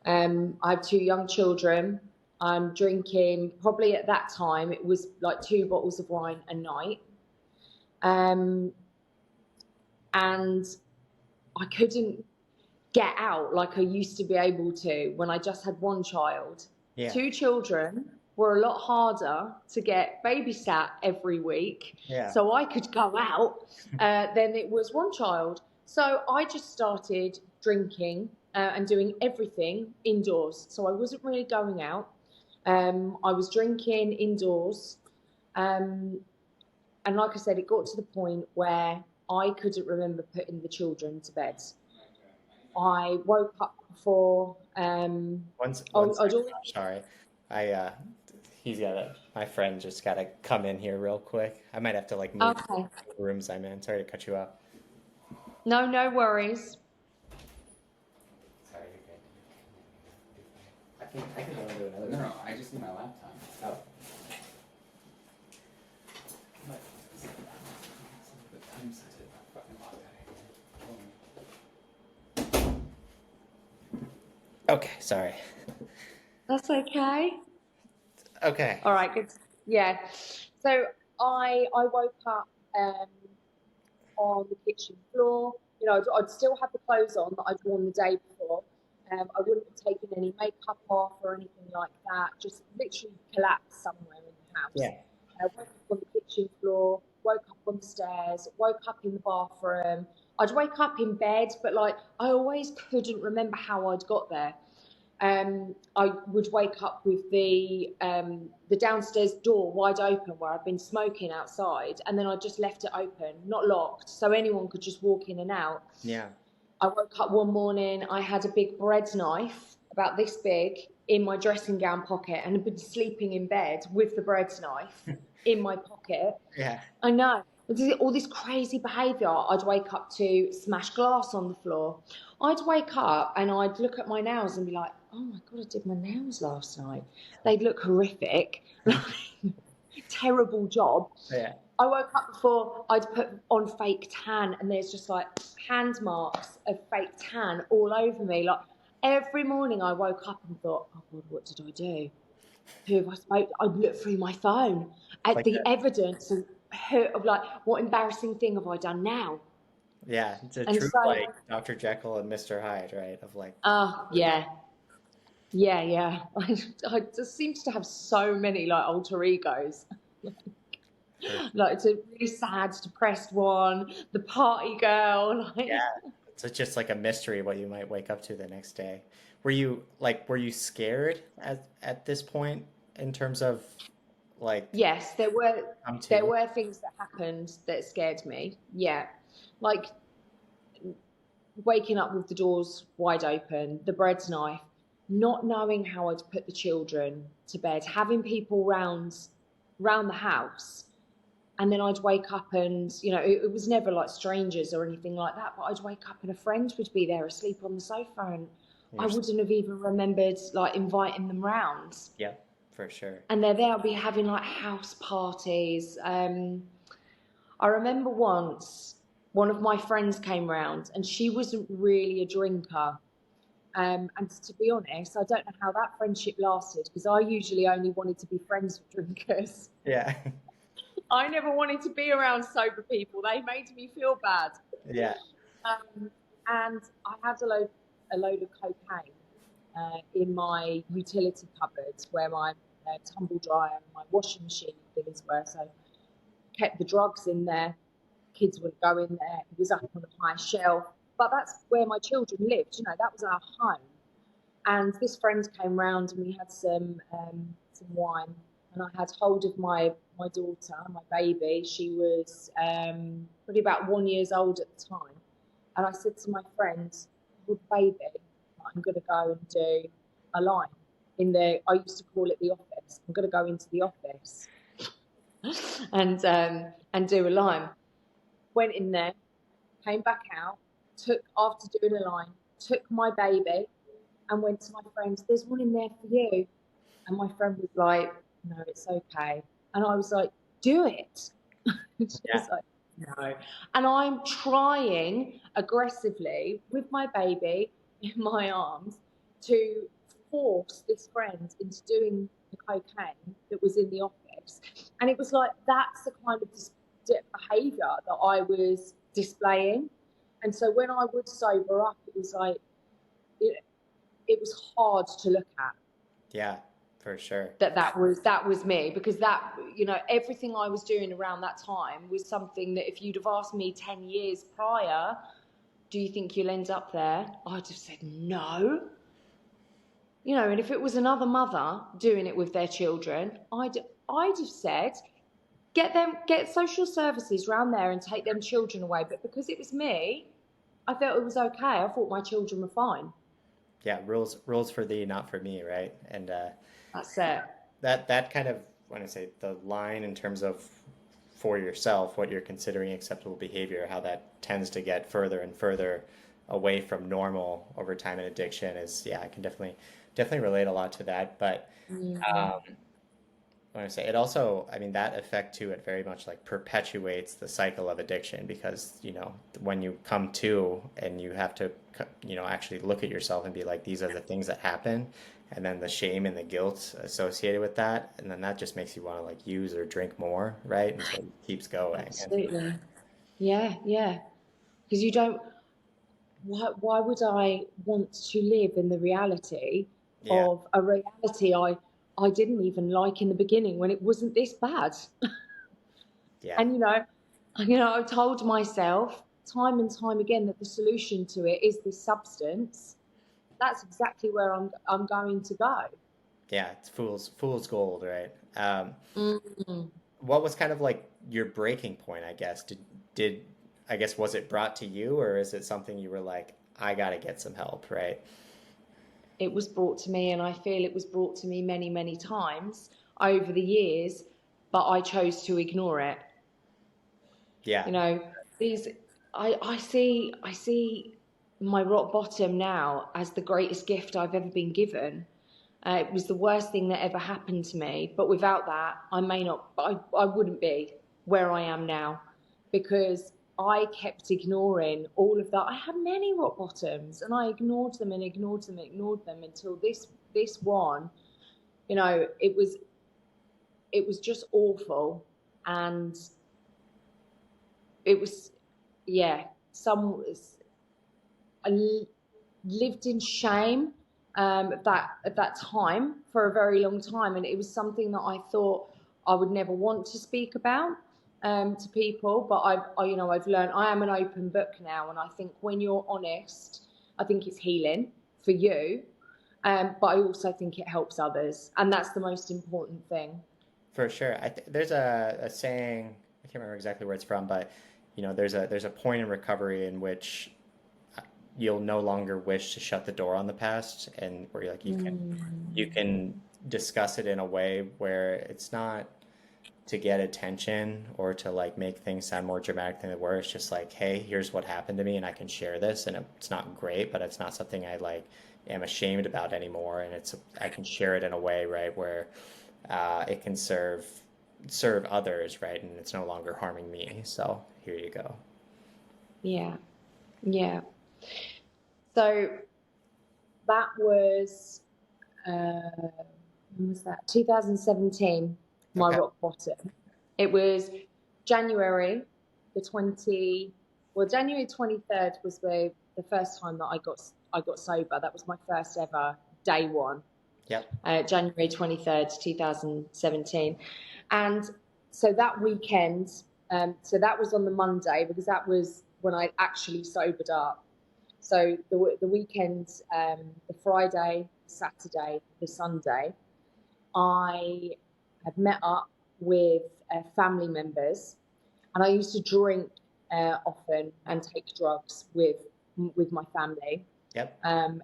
I have 2 young children. I'm drinking, probably at that time, it was like 2 bottles of wine a night. And I couldn't get out like I used to be able to when I just had 1 child. Yeah. 2 children were a lot harder to get babysat every week, so I could go out than it was 1 child. So I just started drinking and doing everything indoors. So I wasn't really going out. I was drinking indoors. And like I said, it got to the point where I couldn't remember putting the children to bed. I woke up before. Sorry, my friend just gotta come in here real quick. I might have to move the rooms I'm in. Sorry to cut you off. No worries. Sorry, you're good. I can go do another. No, I just need my laptop. Oh. Okay, sorry. That's okay. Okay. All right, good. Yeah. So I woke up on the kitchen floor. I'd still have the clothes on that I'd worn the day before. I wouldn't have taken any makeup off or anything like that. Just literally collapsed somewhere in the house. Yeah. I woke up on the kitchen floor, woke up on the stairs, woke up in the bathroom. I'd wake up in bed, but I always couldn't remember how I'd got there. I would wake up with the downstairs door wide open where I'd been smoking outside, and then I just left it open, not locked, so anyone could just walk in and out. Yeah. I woke up one morning, I had a big bread knife about this big in my dressing gown pocket, and had been sleeping in bed with the bread knife in my pocket. Yeah. I know. All this crazy behaviour. I'd wake up to smash glass on the floor. I'd wake up and I'd look at my nails and be like, oh my God, I did my nails last night. They'd look horrific. Terrible job. Yeah. I woke up before I'd put on fake tan, and there's just hand marks of fake tan all over me. Every morning I woke up and thought, oh God, what did I do? Who have I spoke? I'd look through my phone at the evidence of what embarrassing thing have I done now? Yeah, it's a true Dr. Jekyll and Mr. Hyde, right? Yeah. I just seems to have so many alter egos. It's a really sad, depressed one, the party girl. Yeah, So it's just like a mystery what you might wake up to the next day. Were you scared at this point in terms of like Yes, there come there to? were things that happened that scared me. Yeah. Like waking up with the doors wide open, the bread knife, not knowing how I'd put the children to bed, having people round the house, and then I'd wake up and it was never like strangers or anything like that, but I'd wake up and a friend would be there asleep on the sofa, and I You're, wouldn't have even remembered like inviting them round. yeah, for sure. And they're there, I'll be having like house parties. I remember once one of my friends came round and she wasn't really a drinker. And to be honest, I don't know how that friendship lasted, because I usually only wanted to be friends with drinkers. Yeah. I never wanted to be around sober people. They made me feel bad. Yeah. And I had a load of cocaine in my utility cupboard where my tumble dryer and my washing machine things were. So kept the drugs in there. Kids would go in there. It was up on a high shelf. But that's where my children lived. That was our home. And this friend came round and we had some wine. And I had hold of my daughter, my baby. She was probably about 1 year old at the time. And I said to my friend, "Good baby, I'm going to go and do a line I used to call it the office. I'm going to go into the office and do a line." Went in there, came back out, after doing a line, took my baby and went to my friend, "There's one in there for you." And my friend was like, "No, it's okay." And I was like, "Do it." She was like, "No." And I'm trying aggressively with my baby in my arms to force this friend into doing the cocaine that was in the office. And it was like, that's the kind of behaviour that I was displaying. And so when I would sober up, it was like, it was hard to look at. Yeah, for sure. That was me, because that, everything I was doing around that time was something that if you'd have asked me 10 years prior, do you think you'll end up there? I'd have said no. And if it was another mother doing it with their children, I'd have said, get social services round there and take them children away. But because it was me, I felt it was okay. I thought my children were fine. Yeah, rules for thee, not for me, right? And that's it. That kind of, when I say the line in terms of for yourself, what you're considering acceptable behavior, how that tends to get further and further away from normal over time in addiction is, yeah, I can definitely relate a lot to that. But when I say it also, I mean, that effect too, it very much like perpetuates the cycle of addiction, because, when you come to and you have to, actually look at yourself and be like, these are the things that happen. And then the shame and the guilt associated with that. And then that just makes you want to like use or drink more, right? And so it keeps going. Absolutely. Yeah. Because you don't, why would I want to live in the reality of a reality I didn't even like in the beginning, when it wasn't this bad? Yeah. And I've told myself time and time again that the solution to it is this substance. That's exactly where I'm going to go. Yeah, it's fool's gold, right? What was kind of like your breaking point, I guess? Did I guess, was it brought to you, or is it something you were like, I gotta get some help, right? It was brought to me, and I feel it was brought to me many, many times over the years, but I chose to ignore it. Yeah. I see my rock bottom now as the greatest gift I've ever been given. It was the worst thing that ever happened to me, but without that, I wouldn't be where I am now, because I kept ignoring all of that. I had many rock bottoms, and I ignored them and ignored them and ignored them until this one, it was just awful. And it was, I lived in shame at that time for a very long time, and it was something that I thought I would never want to speak about. to people, but I've learned I am an open book now, and I think when you're honest, I think it's healing for you, but I also think it helps others, and that's the most important thing. For sure. There's a saying, I can't remember exactly where it's from, but there's a point in recovery in which you'll no longer wish to shut the door on the past, and where you can discuss it in a way where it's not to get attention or to like make things sound more dramatic than they were. It's just like, hey, here's what happened to me, and I can share this, and it's not great, but it's not something I like am ashamed about anymore, and I can share it in a way, right, where it can serve others, right, and it's no longer harming me. So here you go. Yeah, yeah. So that was when was that? 2017. My Okay. rock bottom. It was January the 20. Well, January 23rd was the first time that I got sober. That was my first ever day one. Yep. January 23rd, 2017. And so that weekend, so that was on the Monday, because that was when I actually sobered up. So the weekend, the Friday, Saturday, the Sunday, I had met up with family members, and I used to drink often and take drugs with my family. Yep.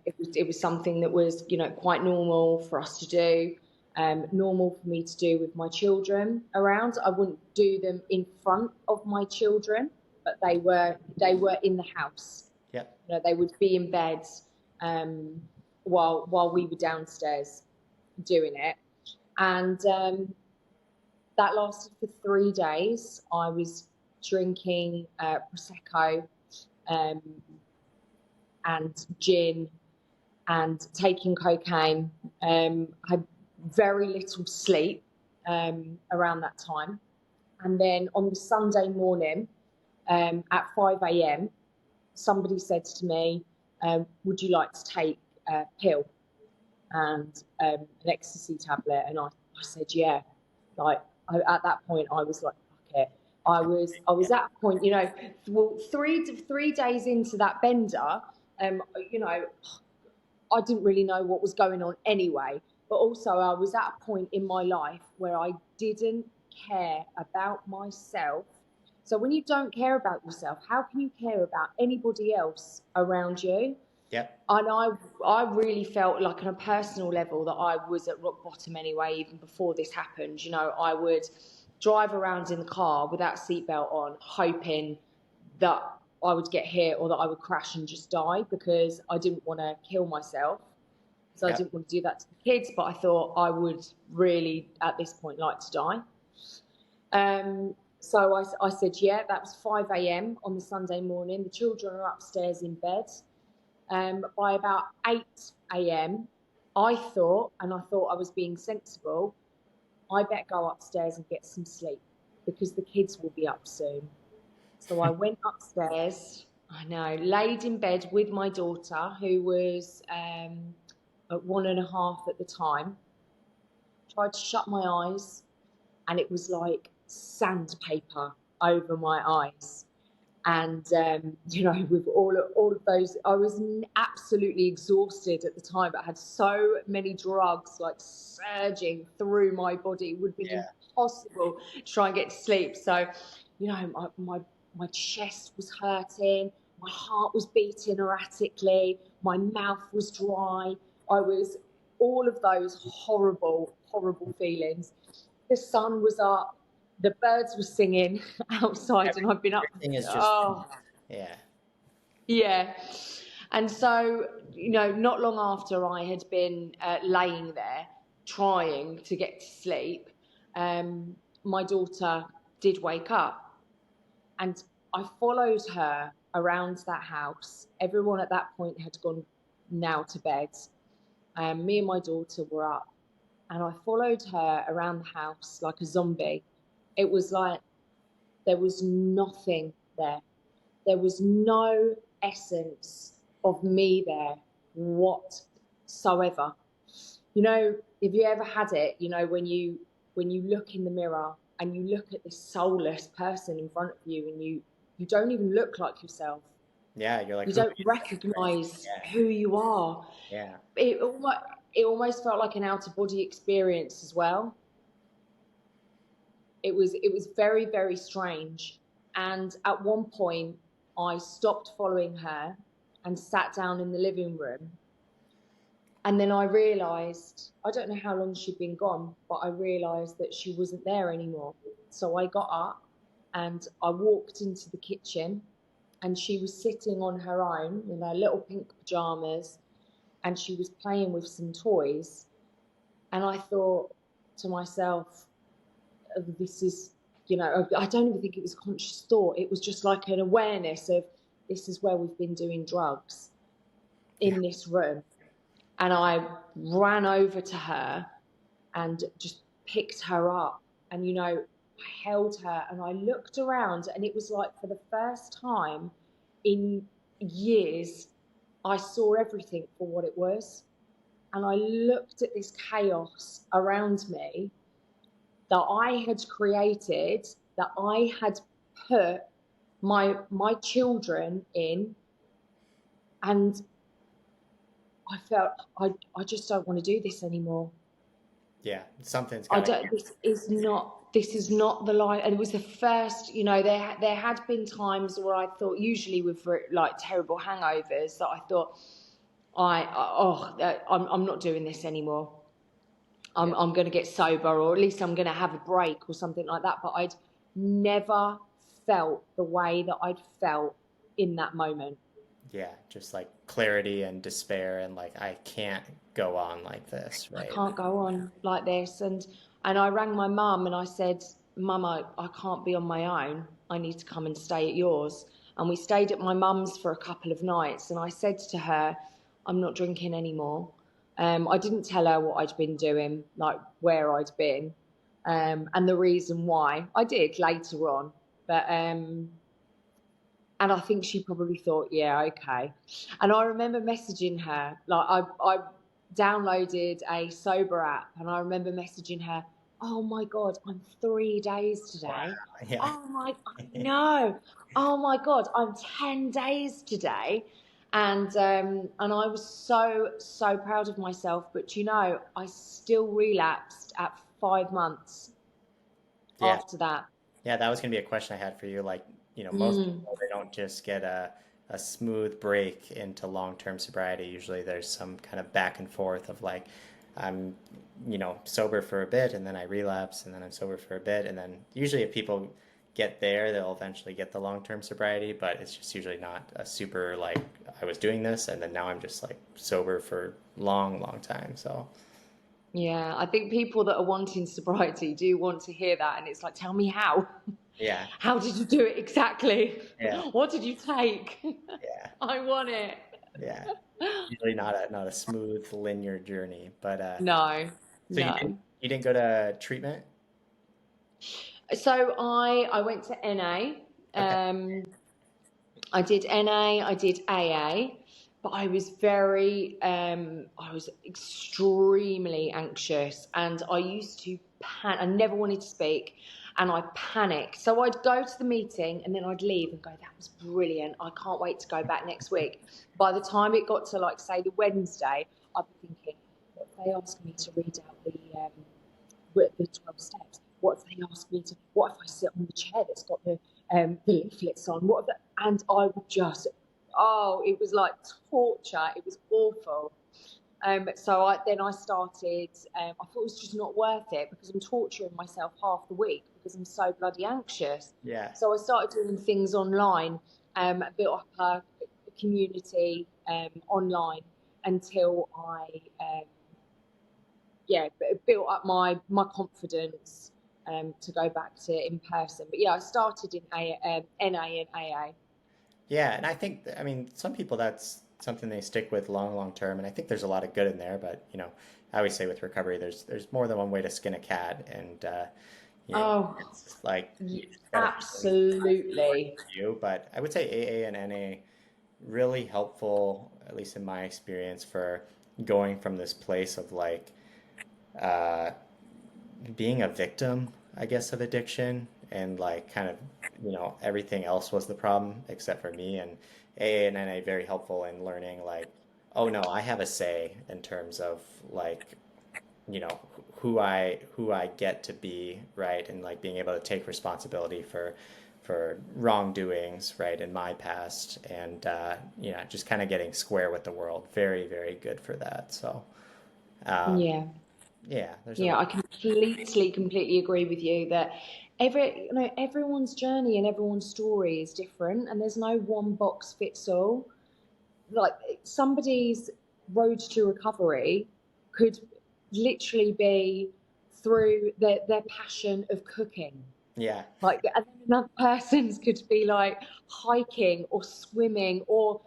It was something that was quite normal for us to do, normal for me to do with my children around. I wouldn't do them in front of my children, but they were in the house. Yep. They would be in bed while we were downstairs doing it. And that lasted for 3 days. I was drinking Prosecco and gin and taking cocaine. I had very little sleep around that time. And then on the Sunday morning at 5 a.m., somebody said to me, would you like to take a pill and an ecstasy tablet? And I said, yeah. At that point, I was like, fuck it. I was at a point, well, three days into that bender, I didn't really know what was going on anyway. But also, I was at a point in my life where I didn't care about myself. So when you don't care about yourself, how can you care about anybody else around you? Yep. And I really felt like on a personal level that I was at rock bottom anyway, even before this happened. I would drive around in the car without seatbelt on, hoping that I would get hit or that I would crash and just die, because I didn't want to kill myself. So I didn't want to do that to the kids, but I thought I would really, at this point, like to die. So I said, yeah, that was 5 a.m. on the Sunday morning. The children are upstairs in bed. By about 8 a.m., I thought I was being sensible, I better go upstairs and get some sleep, because the kids will be up soon. So I went upstairs, laid in bed with my daughter, who was at 1.5 at the time, tried to shut my eyes, and it was like sandpaper over my eyes. And, with all of those, I was absolutely exhausted at the time, but I had so many drugs like surging through my body. It would have been impossible to try and get to sleep. So, my chest was hurting, my heart was beating erratically, my mouth was dry. All of those horrible, horrible feelings. The sun was up. The birds were singing outside, and I've been up. Everything is just, Yeah. And so, not long after I had been laying there trying to get to sleep, my daughter did wake up, and I followed her around that house. Everyone at that point had gone now to bed. Me and my daughter were up, and I followed her around the house like a zombie. It was like there was nothing there. There was no essence of me there whatsoever. If you ever had it, when you look in the mirror and you look at this soulless person in front of you, and you don't even look like yourself. Yeah, you're like, You who are don't you? recognize Yeah. who you are. Yeah. It almost felt like an out of body experience as well. It was very, very strange. And at one point, I stopped following her and sat down in the living room. And then I realised, I don't know how long she'd been gone, but I realised that she wasn't there anymore. So I got up and I walked into the kitchen, and she was sitting on her own in her little pink pajamas, and she was playing with some toys. And I thought to myself, this is, I don't even think it was a conscious thought. It was just like an awareness of, this is where we've been doing drugs, in this room. And I ran over to her and just picked her up, and I held her, and I looked around, and it was like, for the first time in years, I saw everything for what it was. And I looked at this chaos around me that I had created, that I had put my children in, and I felt, I just don't want to do this anymore. Yeah, something's I got don't. This is not the life. And it was the first. There had been times where I thought, usually with like terrible hangovers, that I thought, I'm not doing this anymore. I'm going to get sober, or at least I'm going to have a break or something like that. But I'd never felt the way that I'd felt in that moment. Yeah, just like clarity and despair, and like, I can't go on like this, right? I can't go on like this. And I rang my mum and I said, Mum, I can't be on my own. I need to come and stay at yours. And we stayed at my mum's for a couple of nights. And I said to her, I'm not drinking anymore. I didn't tell her what I'd been doing, like where I'd been, and the reason why. I did later on. But and I think she probably thought, yeah, okay. And I remember messaging her, like I downloaded a sober app, and I remember messaging her, oh my God, I'm 3 days today. Wow. Yeah. Oh my, no. Oh my God, I'm 10 days today. And I was so proud of myself. But I still relapsed at 5 months after that. Yeah, that was going to be a question I had for you. Like, most people, they don't just get a smooth break into long-term sobriety. Usually there's some kind of back and forth of like, I'm, sober for a bit, and then I relapse, and then I'm sober for a bit. And then usually if people get there, they'll eventually get the long-term sobriety, but it's just usually not a super, like, I was doing this, and then now I'm just like sober for long time. So yeah, I think people that are wanting sobriety do want to hear that, and it's like, tell me how. Yeah. How did you do it exactly? Yeah. What did you take? Yeah. I want it. Yeah. Usually not a smooth linear journey, but No. so you didn't go to treatment? So I went to NA. Okay. I did NA, I did AA, but I was extremely anxious, and I used to panic. I never wanted to speak, and I panicked. So I'd go to the meeting, and then I'd leave and go, that was brilliant. I can't wait to go back next week. By the time it got to, like, say, the Wednesday, I'd be thinking, what if they ask me to read out the 12 steps? What if they ask me to, what if I sit on the chair that's got the leaflets on? And I would just, it was like torture. It was awful. So I started, I thought it was just not worth it, because I'm torturing myself half the week because I'm so bloody anxious. Yeah. So I started doing things online, built up a community online until I, built up my confidence to go back to in person. But yeah, I started in NA and AA. Yeah, and I think, some people, that's something they stick with long term, and I think there's a lot of good in there. But I always say with recovery, there's more than one way to skin a cat, and it's like absolutely. But I would say AA and NA really helpful, at least in my experience, for going from this place of like being a victim I guess, of addiction, and like kind of, everything else was the problem except for me. And AA and NA very helpful in learning like, oh no, I have a say in terms of like, who I get to be, right? And like being able to take responsibility for wrongdoings, right, in my past, and just kind of getting square with the world. Very, very good for that. So, Yeah. yeah, there's Yeah, I completely agree with you that everyone's journey and everyone's story is different, and there's no one box fits all. Like somebody's road to recovery could literally be through their passion of cooking. yeah, Like, and then another person's could be like hiking or swimming or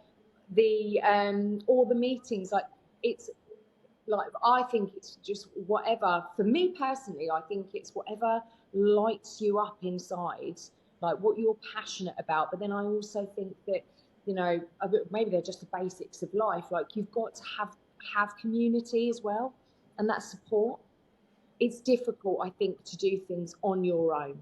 the meetings. Like it's like I think it's just whatever. For me personally, I think it's whatever lights you up inside, like what you're passionate about. But then I also think that maybe they're just the basics of life. Like you've got to have community as well, and that support. It's difficult, I think, to do things on your own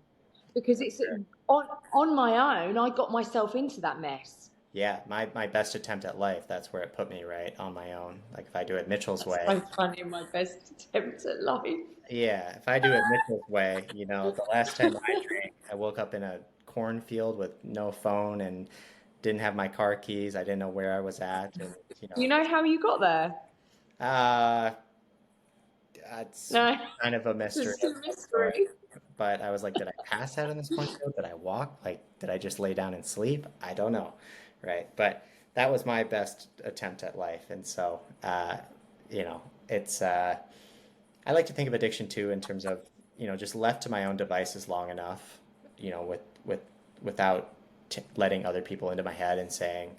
because it's on my own. I got myself into that mess. yeah. My best attempt at life. That's where it put me, right, on my own. Like if I do it Mitchell's way. So funny, my best attempt at life. Yeah, if I do it Mitchell's way, the last time I drank, I woke up in a cornfield with no phone and didn't have my car keys. I didn't know where I was at, and Do you know how you got there? uh, it's No, kind of a mystery. it's a mystery. But I was like, did I pass out in this cornfield? Did I walk? Like, did I just lay down and sleep? I don't know, right? But that was my best attempt at life, and so it's I like to think of addiction too in terms of just left to my own devices long enough, without letting other people into my head and saying,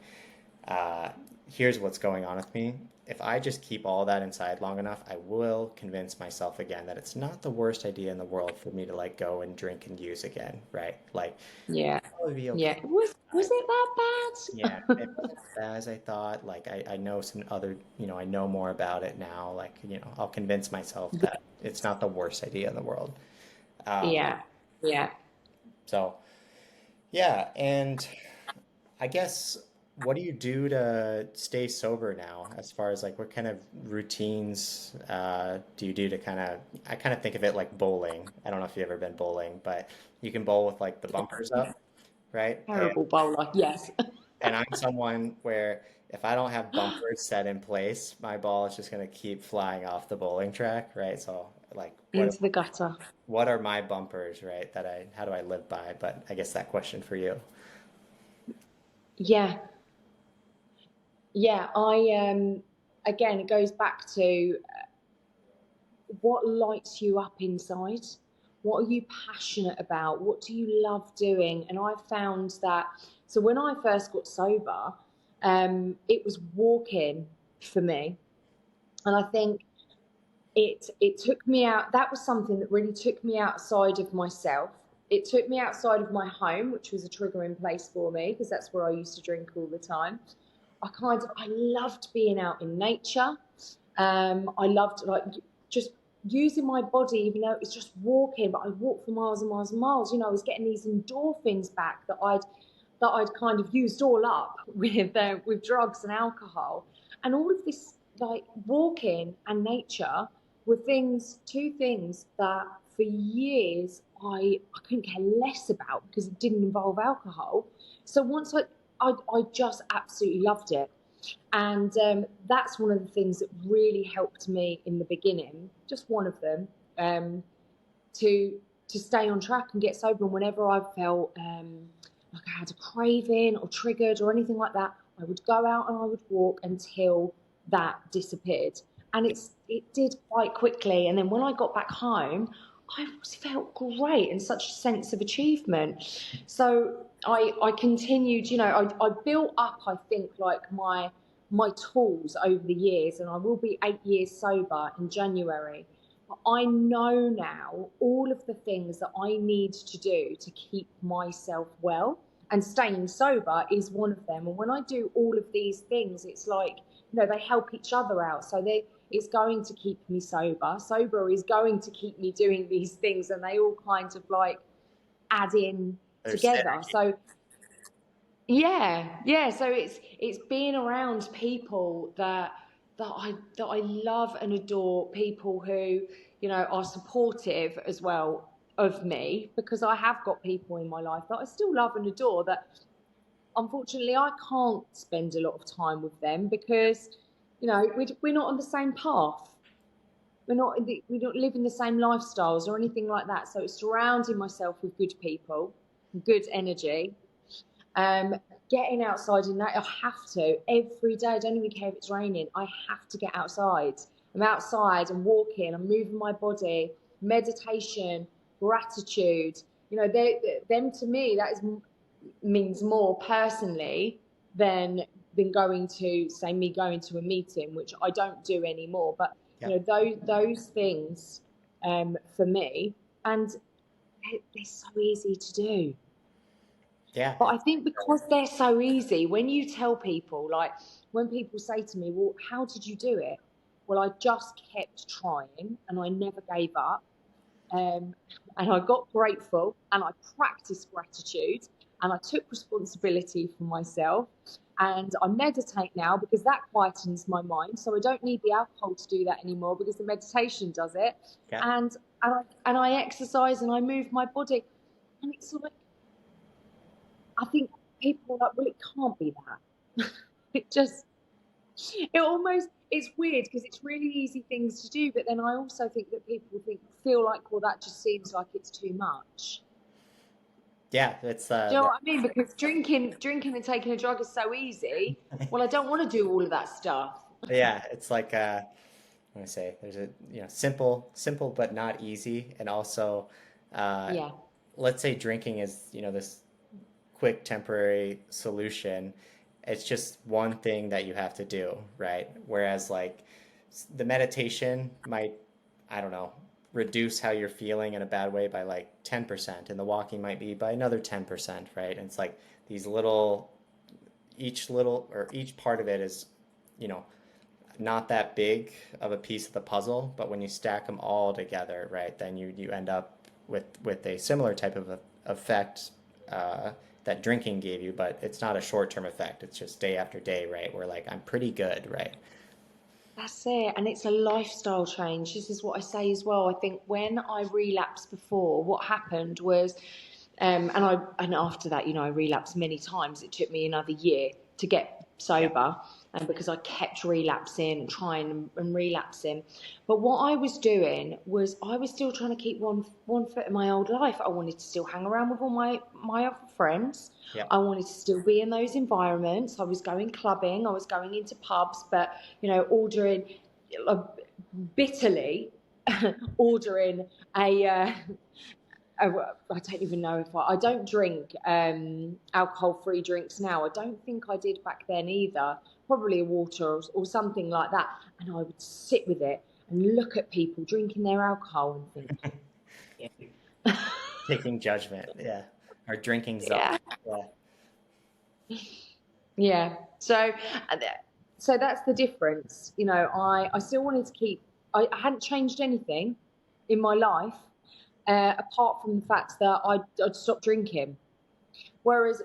here's what's going on with me. If I just keep all that inside long enough, I will convince myself again that it's not the worst idea in the world for me to like go and drink and use again, right? Like, Yeah, it'll be okay. yeah. Was it that bad? Yeah, it wasn't as bad as I thought. Like, I know some other, I know more about it now. Like, I'll convince myself that it's not the worst idea in the world. Yeah, yeah. So, yeah, and I guess what do you do to stay sober now? As far as like what kind of routines do you do to I kind of think of it like bowling. I don't know if you've ever been bowling, but you can bowl with like the bumpers up, right? Terrible bowler. Yes. And I'm someone where if I don't have bumpers set in place, my ball is just going to keep flying off the bowling track, right? So like Into the gutter. what are my bumpers, right? How do I live by? But I guess that question for you. Yeah. Yeah, again, it goes back to what lights you up inside. What are you passionate about? What do you love doing? And I found that, so when I first got sober, it was walking for me. And I think it took me out, that was something that really took me outside of myself. It took me outside of my home, which was a triggering place for me, because that's where I used to drink all the time. I loved being out in nature. I loved like just using my body, even though it was just walking, but I walked for miles and miles and miles. I was getting these endorphins back that I'd kind of used all up with drugs and alcohol. And all of this like walking and nature were two things that for years I couldn't care less about because it didn't involve alcohol. So once I just absolutely loved it. And that's one of the things that really helped me in the beginning, just one of them, to stay on track and get sober. And whenever I felt like I had a craving or triggered or anything like that, I would go out and I would walk until that disappeared. And it did quite quickly. And then when I got back home, I felt great and such a sense of achievement. So I continued, I built up, I think, like my tools over the years, and I will be 8 years sober in January. But I know now all of the things that I need to do to keep myself well, and staying sober is one of them. And when I do all of these things, it's like, they help each other out. So it's going to keep me sober. Sober is going to keep me doing these things, and they all kind of like add in together. So yeah. So it's being around people that I love and adore, people who, you know, are supportive as well of me, because I have got people in my life that I still love and adore that unfortunately I can't spend a lot of time with them because, you know, we're not on the same path. We don't live in the same lifestyles or anything like that. So it's surrounding myself with good people, good energy. Getting outside in that, I have to every day. I don't even care if it's raining. I have to get outside. I'm outside and walking. I'm moving my body. Meditation, gratitude. You know, them to me that means more personally than going to a meeting, which I don't do anymore. But you know, those things for me, and they're so easy to do. Yeah. But I think because they're so easy, when you tell people, like when people say to me, well, how did you do it? Well, I just kept trying and I never gave up. And I got grateful and I practiced gratitude and I took responsibility for myself. And I meditate now because that quietens my mind. So I don't need the alcohol to do that anymore because the meditation does it. Yeah. And I exercise and I move my body. And it's like, I think people are like, well, it can't be that. It's weird because it's really easy things to do. But then I also think that people feel like, well, that just seems like it's too much. Yeah, it's do you know what I mean? Because drinking and taking a drug is so easy. Well, I don't want to do all of that stuff. Yeah, it's like I'm gonna say there's a, you know, simple but not easy, and also let's say drinking is, you know, this quick temporary solution. It's just one thing that you have to do, right? Whereas like the meditation might, I don't know, reduce how you're feeling in a bad way by like 10%, and the walking might be by another 10%, right? And it's like these each part of it is, you know, not that big of a piece of the puzzle, but when you stack them all together, right, then you end up with a similar type of effect that drinking gave you, but it's not a short-term effect. It's just day after day, right? Where like, I'm pretty good, right? That's it. And it's a lifestyle change. This is what I say as well. I think when I relapsed before, what happened was, and after that, you know, I relapsed many times. It took me another year to get sober, and because I kept relapsing, trying and relapsing. But what I was doing was I was still trying to keep one foot in my old life. I wanted to still hang around with all my other friends. I wanted to still be in those environments. I was going clubbing. I was going into pubs, but, you know, ordering bitterly, ordering I don't even know if I don't drink alcohol-free drinks now. I don't think I did back then either. Probably a water or something like that. And I would sit with it and look at people drinking their alcohol and think, Taking judgment, or drinking something. Yeah. So that's the difference. You know, I still wanted to keep. I hadn't changed anything in my life. Apart from the fact that I'd stopped drinking. Whereas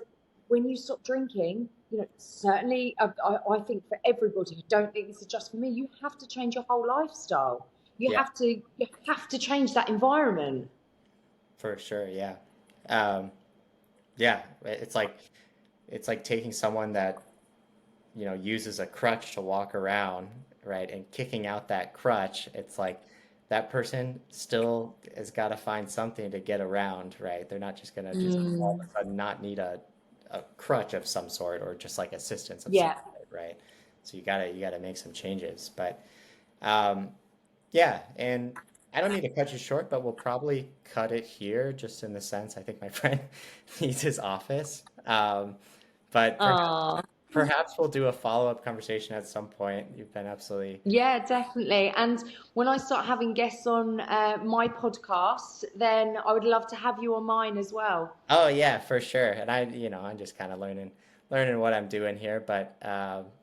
when you stop drinking, you know, certainly I think for everybody, I don't think this is just for me, you have to change your whole lifestyle. You have to change that environment. For sure, yeah. It's like taking someone that, you know, uses a crutch to walk around, right, and kicking out that crutch. It's like that person still has got to find something to get around, right? They're not just gonna just all of a sudden not need a crutch of some sort, or just like assistance of some sort, right? So you gotta make some changes. But and I don't need to cut you short, but we'll probably cut it here, just in the sense I think my friend needs his office. But perhaps we'll do a follow-up conversation at some point. You've been absolutely... Yeah, definitely. And when I start having guests on my podcast, then I would love to have you on mine as well. Oh yeah, for sure. And I'm just kind of learning learning what I'm doing here, but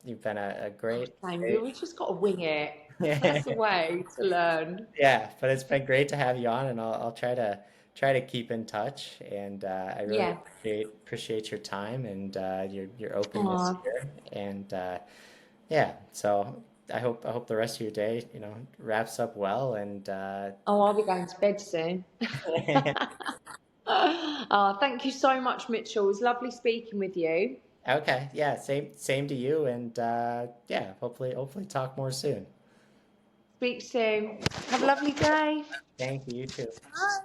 you've been a great, Same. great We just got to wing it. That's the way to learn. yeah, but it's been great to have you on, and I'll try to keep in touch. And I really Yeah. appreciate your time and your openness Oh, here. And yeah, so I hope the rest of your day, wraps up well. And I'll be going to bed soon. Thank you so much, Mitchell. It was lovely speaking with you. okay, yeah, same to you. And yeah, hopefully talk more soon. Speak soon. Have a lovely day. Thank you. You too. Bye.